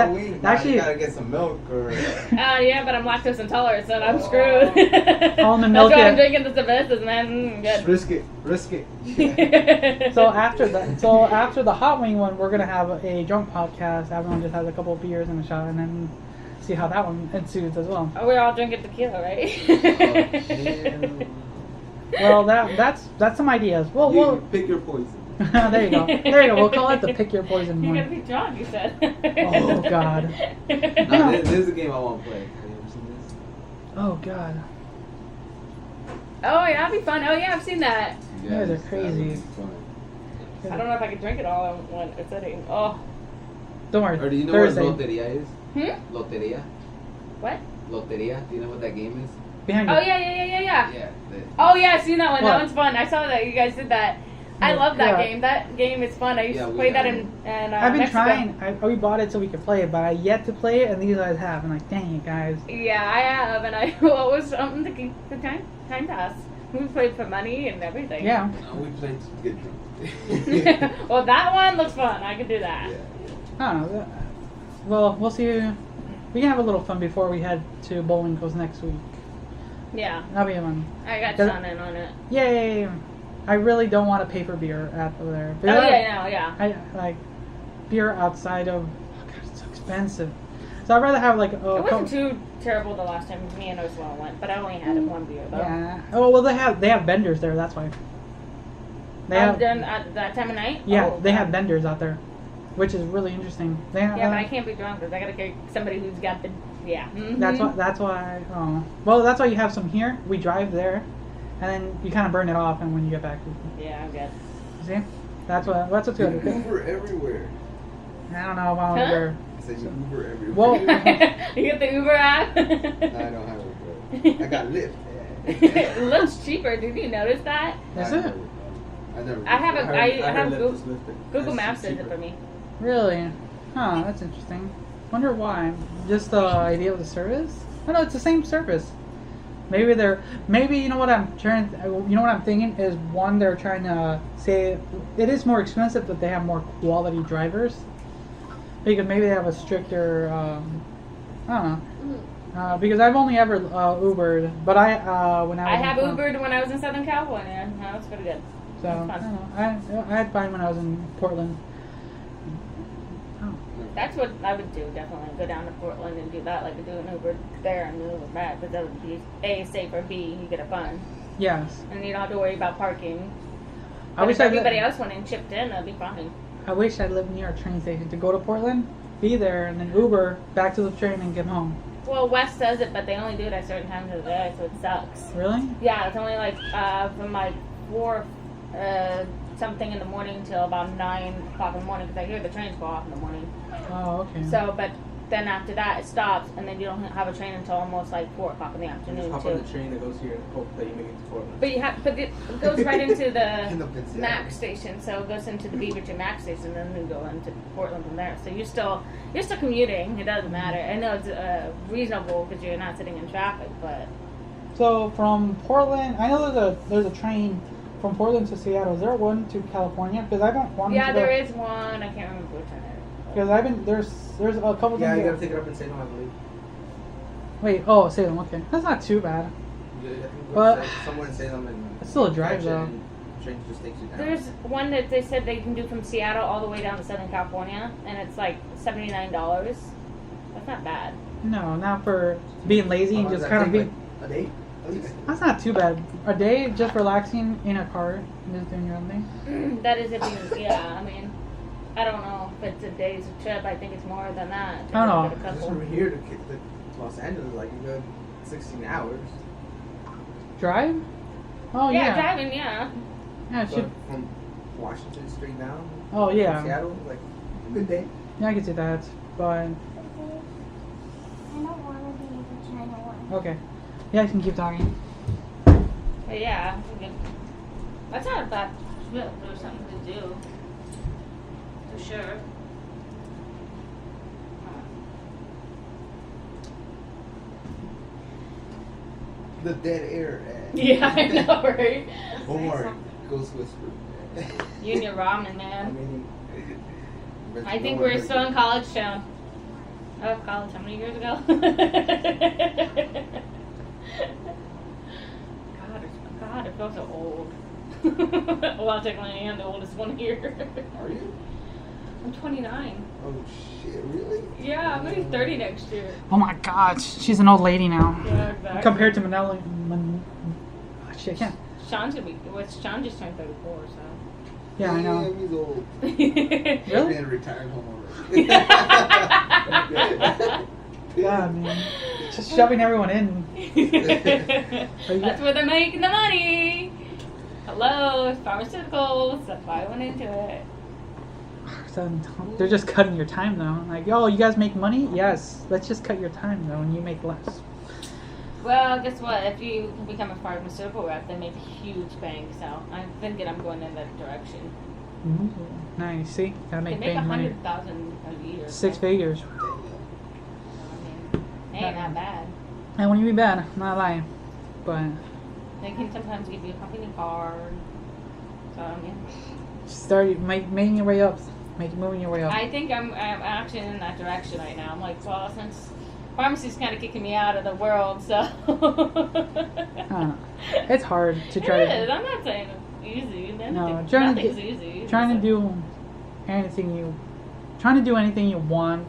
Speaker 3: You gotta get some milk or.
Speaker 1: Yeah, but I'm lactose intolerant, so I'm screwed.
Speaker 2: Almond
Speaker 1: That's
Speaker 2: milk
Speaker 1: why I'm
Speaker 2: it.
Speaker 1: drinking the Dominus, man. Good.
Speaker 3: Risk it.
Speaker 2: So after the hot wing one, we're gonna have a drunk podcast. Everyone just has a couple of beers and a shot, and then see how that one ensues as well.
Speaker 1: Oh, we're all drinking tequila, right?
Speaker 2: Well, that's some ideas. We'll
Speaker 3: pick your poison.
Speaker 2: there you go. There you go. We'll call it the pick your poison
Speaker 1: You're
Speaker 2: one.
Speaker 1: gonna be drunk, you said.
Speaker 2: Oh God.
Speaker 3: This is a game I want to play. Have you ever seen this?
Speaker 2: Oh God.
Speaker 1: Oh, yeah, that'd be fun. Oh, yeah, I've seen that.
Speaker 2: You guys are crazy.
Speaker 3: That would be fun.
Speaker 1: I don't know if I could drink it all in one sitting. Oh.
Speaker 2: Don't worry.
Speaker 3: Or do you know
Speaker 2: Thursday.
Speaker 3: what Loteria is? Loteria?
Speaker 1: What?
Speaker 3: Loteria? Do you know what that game is?
Speaker 2: Behind you.
Speaker 1: Oh, yeah.
Speaker 3: Yeah.
Speaker 1: Oh, yeah, I've seen that one.
Speaker 2: What?
Speaker 1: That one's fun. I saw that you guys did that. I love that
Speaker 2: Yeah.
Speaker 1: game. That game is fun. I used to play that in
Speaker 2: I've been
Speaker 1: Mexico.
Speaker 2: trying. We bought it so we could play it, but I yet to play it, and these guys have. I'm like, dang it, guys.
Speaker 1: Yeah, I have, and I what was the time passed. We played for money and everything.
Speaker 2: Yeah.
Speaker 3: No, we played to get drunk.
Speaker 1: Well, that one looks fun. I could do that.
Speaker 3: Yeah.
Speaker 2: I don't know. Well, we'll see. We can have a little fun before we head to Bowling Coast next week.
Speaker 1: Yeah.
Speaker 2: That'll be fun.
Speaker 1: I got
Speaker 2: Does-
Speaker 1: Sean in on it.
Speaker 2: Yay! I really don't want to pay for beer at there.
Speaker 1: Oh, yeah, no, yeah.
Speaker 2: I like beer outside of. Oh God, it's so expensive. So I'd rather have like a.
Speaker 1: It wasn't too terrible the last time me and Ursula went, but I only had one beer though.
Speaker 2: Yeah. Oh well, they have vendors there. That's why. They have.
Speaker 1: During at that time of night.
Speaker 2: Yeah,
Speaker 1: Oh,
Speaker 2: they
Speaker 1: God.
Speaker 2: have vendors out there, which is really interesting. They have,
Speaker 1: Yeah, but I can't be drunk because I gotta get somebody who's got the. Yeah. Mhm.
Speaker 2: That's why. That's why. Oh. Well, that's why you have some here. We drive there, and then you kind of burn it off, and when you get back,
Speaker 1: Yeah, I guess.
Speaker 2: see, that's what's good.
Speaker 3: Uber everywhere.
Speaker 2: I don't know about
Speaker 1: Huh?
Speaker 2: Uber.
Speaker 3: I said you Uber everywhere.
Speaker 2: Well-
Speaker 1: You get the Uber app.
Speaker 3: I don't have Uber. I got Lyft.
Speaker 1: It looks cheaper. Did you notice that?
Speaker 2: Is
Speaker 3: I
Speaker 2: it?
Speaker 3: never- I never.
Speaker 1: I have a. I have
Speaker 4: Lyft
Speaker 1: Google,
Speaker 4: is Lyft.
Speaker 1: Google
Speaker 4: It's
Speaker 1: Maps does it
Speaker 4: cheaper.
Speaker 1: for me.
Speaker 2: Really? Huh, that's interesting. Wonder why. Just the idea of the service? Oh no, it's the same service. Maybe you know what I'm thinking is one, they're trying to say it is more expensive, but they have more quality drivers. Because maybe they have a stricter, I don't know. Because I've only ever Ubered, but when I was
Speaker 1: I have
Speaker 2: in,
Speaker 1: Ubered when I was in Southern California. That was pretty good.
Speaker 2: So I don't know. I had fine when I was in Portland. Oh.
Speaker 1: That's what I would do, definitely. Go down to Portland and do that, like do an Uber there and an Uber back. But that would be A, safer, B, you get a fun.
Speaker 2: Yes.
Speaker 1: And you don't have to worry about parking.
Speaker 2: I
Speaker 1: But
Speaker 2: wish
Speaker 1: if everybody else went and chipped in, that'd be fine.
Speaker 2: I wish I lived near a train station to go to Portland, be there, and then Uber back to the train and get home.
Speaker 1: Well, West does it, but they only do it at certain times of the day, so it sucks.
Speaker 2: Really?
Speaker 1: Yeah, it's only like from like 4 something in the morning till about 9 o'clock in the morning, because I hear the trains go off in the morning.
Speaker 2: Oh, okay.
Speaker 1: So, but then after that, it stops, and then you don't have a train until almost like 4 o'clock in the
Speaker 4: You just
Speaker 1: afternoon
Speaker 4: hop
Speaker 1: too.
Speaker 4: on the train that goes here and hope that you make it to Portland.
Speaker 1: But it goes right into the
Speaker 3: End up in Seattle.
Speaker 1: Mac station, so it goes into the Beaverton Mac station, and then you go into Portland from there. So you're still commuting. It doesn't matter. I know it's reasonable because you're not sitting in traffic, but
Speaker 2: So from Portland, I know there's a train from Portland to Seattle. Is there one to California? Because I've been wanting
Speaker 1: yeah,
Speaker 2: to go.
Speaker 1: there is one. I can't remember which one it is.
Speaker 2: Because I've been there's a couple.
Speaker 4: Yeah,
Speaker 2: things
Speaker 4: you
Speaker 2: that-
Speaker 4: gotta take it up in Salem, I believe.
Speaker 2: Wait, oh Salem. Okay, that's not too bad.
Speaker 4: You gotta, I think you
Speaker 2: But-
Speaker 4: go to somewhere in Salem and
Speaker 2: It's still a drive
Speaker 4: catch it
Speaker 2: though.
Speaker 4: and the train just takes you down.
Speaker 1: There's one that they said they can do from Seattle all the way down to Southern California, and it's like $79. That's not bad.
Speaker 2: No, not for being lazy
Speaker 4: How
Speaker 2: and
Speaker 4: long does
Speaker 2: just
Speaker 4: that
Speaker 2: kind of
Speaker 4: take,
Speaker 2: being.
Speaker 4: like, a day? At least.
Speaker 2: That's not too bad. A day just relaxing in a car and just doing your own thing.
Speaker 1: That is if you, yeah, I mean, I don't know if it's a day's trip. I think it's more than that.
Speaker 2: I don't know.
Speaker 1: Get a
Speaker 4: Just
Speaker 1: couple.
Speaker 4: from here to Los Angeles, like you go 16 hours.
Speaker 2: Drive? Oh
Speaker 1: yeah,
Speaker 2: yeah.
Speaker 1: driving, yeah.
Speaker 2: Yeah, it
Speaker 4: But
Speaker 2: should.
Speaker 4: from Washington straight down.
Speaker 2: Oh yeah.
Speaker 4: Seattle, like a good day.
Speaker 2: Yeah, I can see that. But
Speaker 5: I don't want to be the China one.
Speaker 2: okay. Yeah, I can keep talking.
Speaker 1: But yeah, that's not a bad trip. There's something to do. For sure.
Speaker 3: The dead air.
Speaker 1: Yeah, I know, right?
Speaker 3: One more. Ghost whisper.
Speaker 1: You and your ramen,
Speaker 4: I
Speaker 1: man.
Speaker 4: mean,
Speaker 1: I think we're still in college, Sean. Oh, college, how many years ago? God, it feels so old. Well, technically, I am the oldest one here.
Speaker 3: Are you?
Speaker 1: I'm 29.
Speaker 3: Oh shit! Really?
Speaker 1: Yeah, I'm gonna be 30 next year.
Speaker 2: Oh my God, she's an old lady now.
Speaker 1: Yeah, exactly.
Speaker 2: Compared to Manila. Shit, I can't.
Speaker 1: Sean's gonna be. Well, Sean just turned 34, so.
Speaker 2: Yeah, I know.
Speaker 3: Damn, he's old.
Speaker 2: Really?
Speaker 3: He's in a retired home already.
Speaker 2: God, man. Just shoving everyone in.
Speaker 1: That's where they're making the money. Hello, it's pharmaceuticals. That's why I went into it.
Speaker 2: So, they're just cutting your time though. Like, oh, you guys make money? Yes. Let's just cut your time though, and you make less.
Speaker 1: Well, guess what? If you become a pharmaceutical rep, they make a huge bank. So I'm thinking I'm going in that direction.
Speaker 2: Mm-hmm. Nice. See, gotta
Speaker 1: They
Speaker 2: make
Speaker 1: make
Speaker 2: big money.
Speaker 1: 100,000 a year.
Speaker 2: 6 figures.
Speaker 1: So, I mean, ain't not bad.
Speaker 2: And when you be bad, I'm not lying. But
Speaker 1: They can sometimes give you a company card. So I mean,
Speaker 2: Start making your way up. Moving your way up.
Speaker 1: I think I'm actually in that direction right now. I'm like, well, since pharmacy's kind of kicking me out of the world, so.
Speaker 2: I don't know. It's hard to try
Speaker 1: It
Speaker 2: to.
Speaker 1: is. I'm not saying it's easy.
Speaker 2: No, trying to
Speaker 1: Nothing's
Speaker 2: get-
Speaker 1: easy.
Speaker 2: Trying to do anything you want,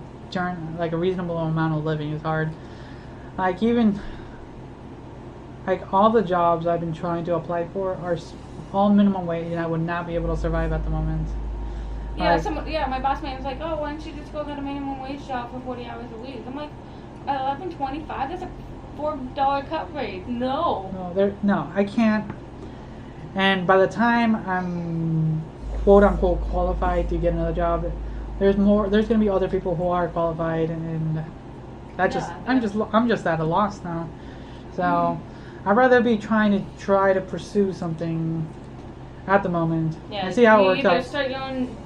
Speaker 2: like a reasonable amount of living is hard. Like even like all the jobs I've been trying to apply for are all minimum wage, and I would not be able to survive at the moment.
Speaker 1: Yeah,
Speaker 2: Like,
Speaker 1: my boss man was like, oh, why don't you just go get a minimum wage job for 40 hours a week? I'm like, $11.25. That's a $4 cut rate. No.
Speaker 2: no, I can't. And by the time I'm quote unquote qualified to get another job, there's gonna be other people who are qualified, and that I'm just at a loss now. So I'd rather be trying to pursue something at the moment and see how it works
Speaker 1: You either
Speaker 2: out.
Speaker 1: start your own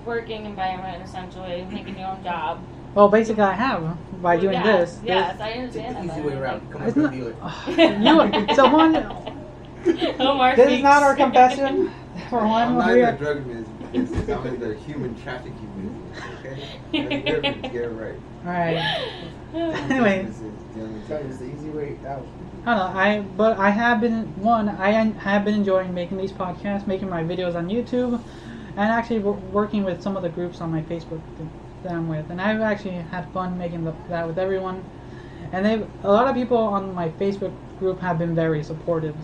Speaker 1: working environment, essentially, making your own job.
Speaker 2: Well, basically I have by doing
Speaker 1: Yes,
Speaker 2: this.
Speaker 1: Yes, I
Speaker 4: Take
Speaker 1: understand
Speaker 4: the
Speaker 1: that.
Speaker 4: easy way around. Come on,
Speaker 2: Isn't
Speaker 4: drug
Speaker 2: that-
Speaker 4: dealer.
Speaker 2: So one,
Speaker 1: Omar
Speaker 2: this is
Speaker 1: speaks.
Speaker 2: not our confession. For
Speaker 3: I'm
Speaker 2: one,
Speaker 3: not
Speaker 2: we
Speaker 3: in the
Speaker 2: are.
Speaker 3: drug business. I'm in the human trafficking business. Okay, that's the difference. Get it right.
Speaker 2: All right. Anyway.
Speaker 3: Businesses, you know what I'm
Speaker 4: Tell you
Speaker 3: saying?
Speaker 4: it's the easy way out.
Speaker 2: I don't know. I have been enjoying making these podcasts, making my videos on YouTube, and actually working with some of the groups on my Facebook that I'm with. And I've actually had fun making that with everyone. And a lot of people on my Facebook group have been very supportive,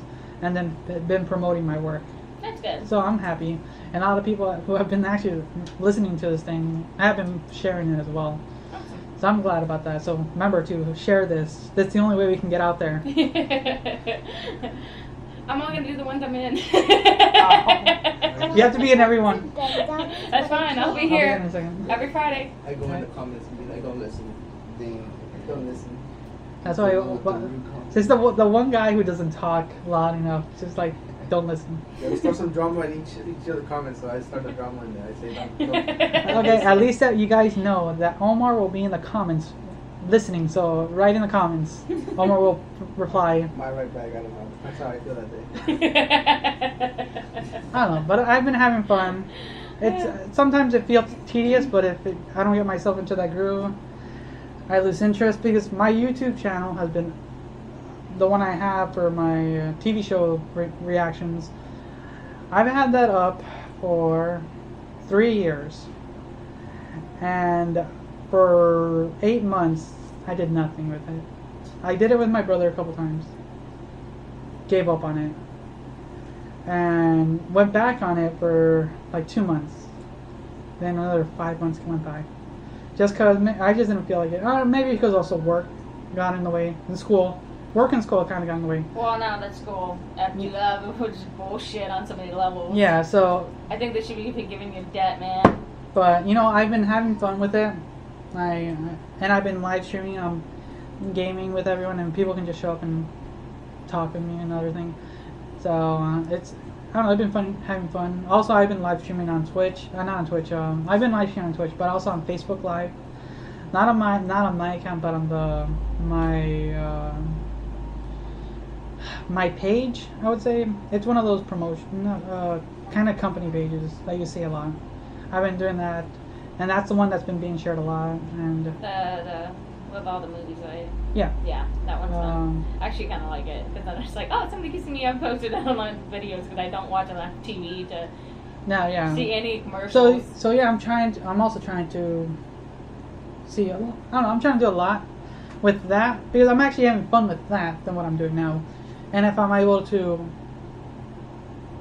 Speaker 2: and then been promoting my work.
Speaker 1: That's good.
Speaker 2: So I'm happy. And a lot of people who have been actually listening to this thing have been sharing it as well.
Speaker 1: Awesome.
Speaker 2: So I'm glad about that. So remember to share this. That's the only way we can get out there.
Speaker 1: I'm only gonna do the ones I'm in.
Speaker 2: You have to be in every one.
Speaker 1: That's fine. I'll be
Speaker 2: I'll be in
Speaker 1: here
Speaker 2: a second.
Speaker 1: every Friday.
Speaker 4: I go in the comments and be like, don't listen. Don't listen.
Speaker 2: That's why. It's the one guy who doesn't talk loud enough. Just like, don't listen.
Speaker 4: Yeah, we start some drama in each of the comments, so I start the drama in there. I say, don't.
Speaker 2: Okay, at least that you guys know that Omar will be in the comments, listening. So write in the comments. Omar will reply.
Speaker 4: My right back, I don't know. That's how I feel that day.
Speaker 2: I don't know, but I've been having fun. It's sometimes it feels tedious, but if I don't get myself into that groove, I lose interest because my YouTube channel has been the one I have for my TV show reactions. I've had that up for 3 years, and for 8 months I did nothing with it. I did it with my brother a couple times, gave up on it, and went back on it for like 2 months. Then another 5 months went by. Just because I just didn't feel like it. Maybe because also work got in the way. In school. Work and school kind of got in the way.
Speaker 1: Well, now that's school FU love, which is bullshit on so many levels.
Speaker 2: Yeah, so.
Speaker 1: I think they should be giving you debt, man.
Speaker 2: But, you know, I've been having fun with it. And I've been live streaming. I'm gaming with everyone, and people can just show up and talk with me and everything. So, it's. I don't know, I've been having fun. Also, I've been live streaming on Twitch. Not on Twitch. I've been live streaming on Twitch, but also on Facebook Live. Not on my account, but on my page. I would say it's one of those promotion kind of company pages that you see a lot. I've been doing that, and that's the one that's been being shared a lot. And
Speaker 1: The with all the movies, right?
Speaker 2: yeah.
Speaker 1: Yeah, that one's fun. I actually kind of like it because then it's like, oh, somebody can see me. I've posted that on videos because I don't watch enough TV to see any commercials.
Speaker 2: So yeah, I'm also trying to see. I don't know. I'm trying to do a lot with that because I'm actually having fun with that than what I'm doing now. And if I'm able to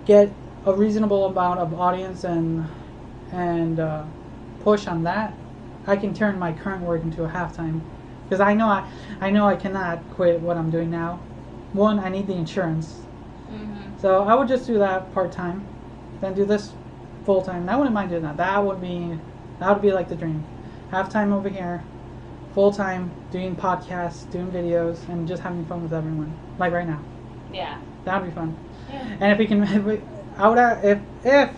Speaker 2: get a reasonable amount of audience and push on that, I can turn my current work into a half-time. Because I know I cannot quit what I'm doing now. One, I need the insurance.
Speaker 1: Mm-hmm.
Speaker 2: So I would just do that part-time, then do this full-time. I wouldn't mind doing that. That would be like the dream. Half-time over here, full-time doing podcasts, doing videos, and just having fun with everyone. Like right now.
Speaker 1: Yeah.
Speaker 2: That would be fun.
Speaker 1: Yeah.
Speaker 2: And if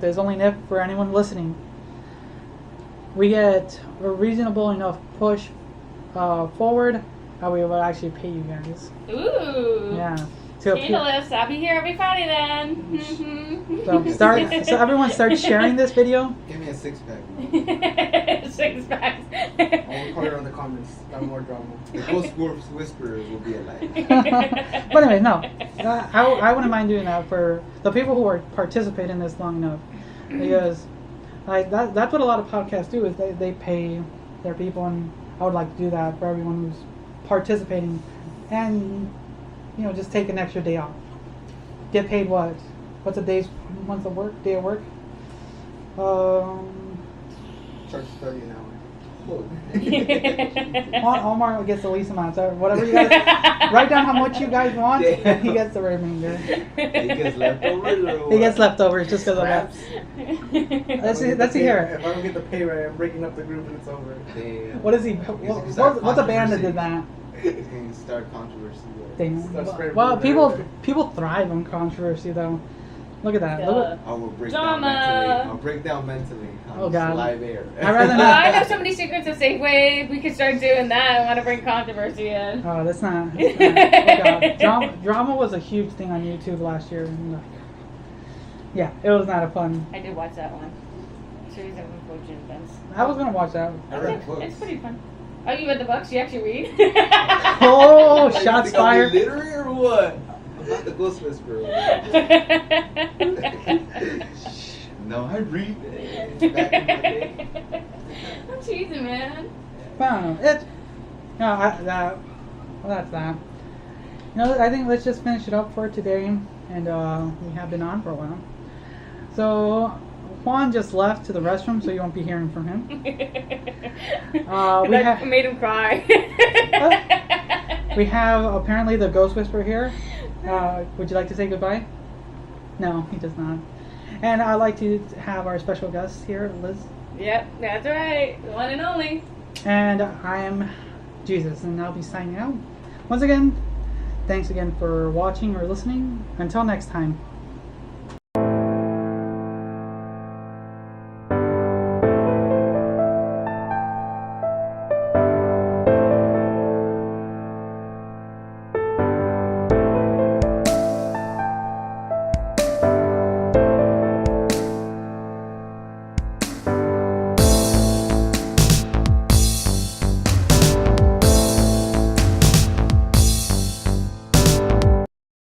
Speaker 2: there's only an if for anyone listening, we get a reasonable enough push forward, we will actually pay you guys.
Speaker 1: Ooh.
Speaker 2: Yeah. to
Speaker 1: Change the list. I'll be here every Friday then.
Speaker 2: So everyone start sharing this video.
Speaker 3: Give me a 6-pack.
Speaker 1: 6 packs.
Speaker 4: I'll call it on the comments. Got more drama.
Speaker 3: The Ghost Whisperers will be alive.
Speaker 2: But anyway, no, I wouldn't mind doing that for the people who are participating this long enough, because like that's what a lot of podcasts do, is they pay their people, and I would like to do that for everyone who's participating, and just take an extra day off. Get paid what? What's a day of work?
Speaker 4: Charge 30 an hour.
Speaker 2: Omar gets the least amount, so whatever you guys write down how much you guys want, and he gets the remainder.
Speaker 3: He gets leftovers. Or
Speaker 2: He gets leftovers just because of that.
Speaker 3: Scraps?
Speaker 2: Let's see here.
Speaker 4: If I don't get the pay right, I'm breaking up the group and it's over.
Speaker 3: Damn.
Speaker 2: What is he? What's a band that did that?
Speaker 3: He's going to start controversy.
Speaker 2: Dang. Well, people thrive on controversy, though. Look at that. Look
Speaker 3: I will break
Speaker 1: Drama.
Speaker 3: down mentally. I'll break down mentally.
Speaker 2: Oh, God.
Speaker 3: Live air.
Speaker 2: I'd rather
Speaker 1: Oh,
Speaker 2: not.
Speaker 1: I know so many secrets of Safeway. We could start doing that. I want to bring controversy in.
Speaker 2: Oh, that's not. Oh, God. Drama was a huge thing on YouTube last year. And, yeah, it was not a fun.
Speaker 1: I did watch that one. Series of Unfortunate Events.
Speaker 2: I was gonna watch that.
Speaker 3: I read books.
Speaker 1: It's pretty fun. Oh, you read the books? You actually read?
Speaker 2: Oh,
Speaker 3: You
Speaker 2: shots
Speaker 3: think I'll
Speaker 2: fired.
Speaker 3: be literary or what? I'm not the Ghost Whisperer. No, I read. Back in my day.
Speaker 1: I'm cheesy, man.
Speaker 2: I don't know. Well, that's that. I think let's just finish it up for today, and we have been on for a while. So Juan just left to the restroom, so you won't be hearing from him.
Speaker 1: I made him cry.
Speaker 2: We have apparently the Ghost Whisperer here. Would you like to say goodbye? No, he does not. And I'd like to have our special guest here, Liz.
Speaker 1: Yep, that's right. The one and only.
Speaker 2: And I am Jesus, and I'll be signing out. Once again, thanks again for watching or listening. Until next time.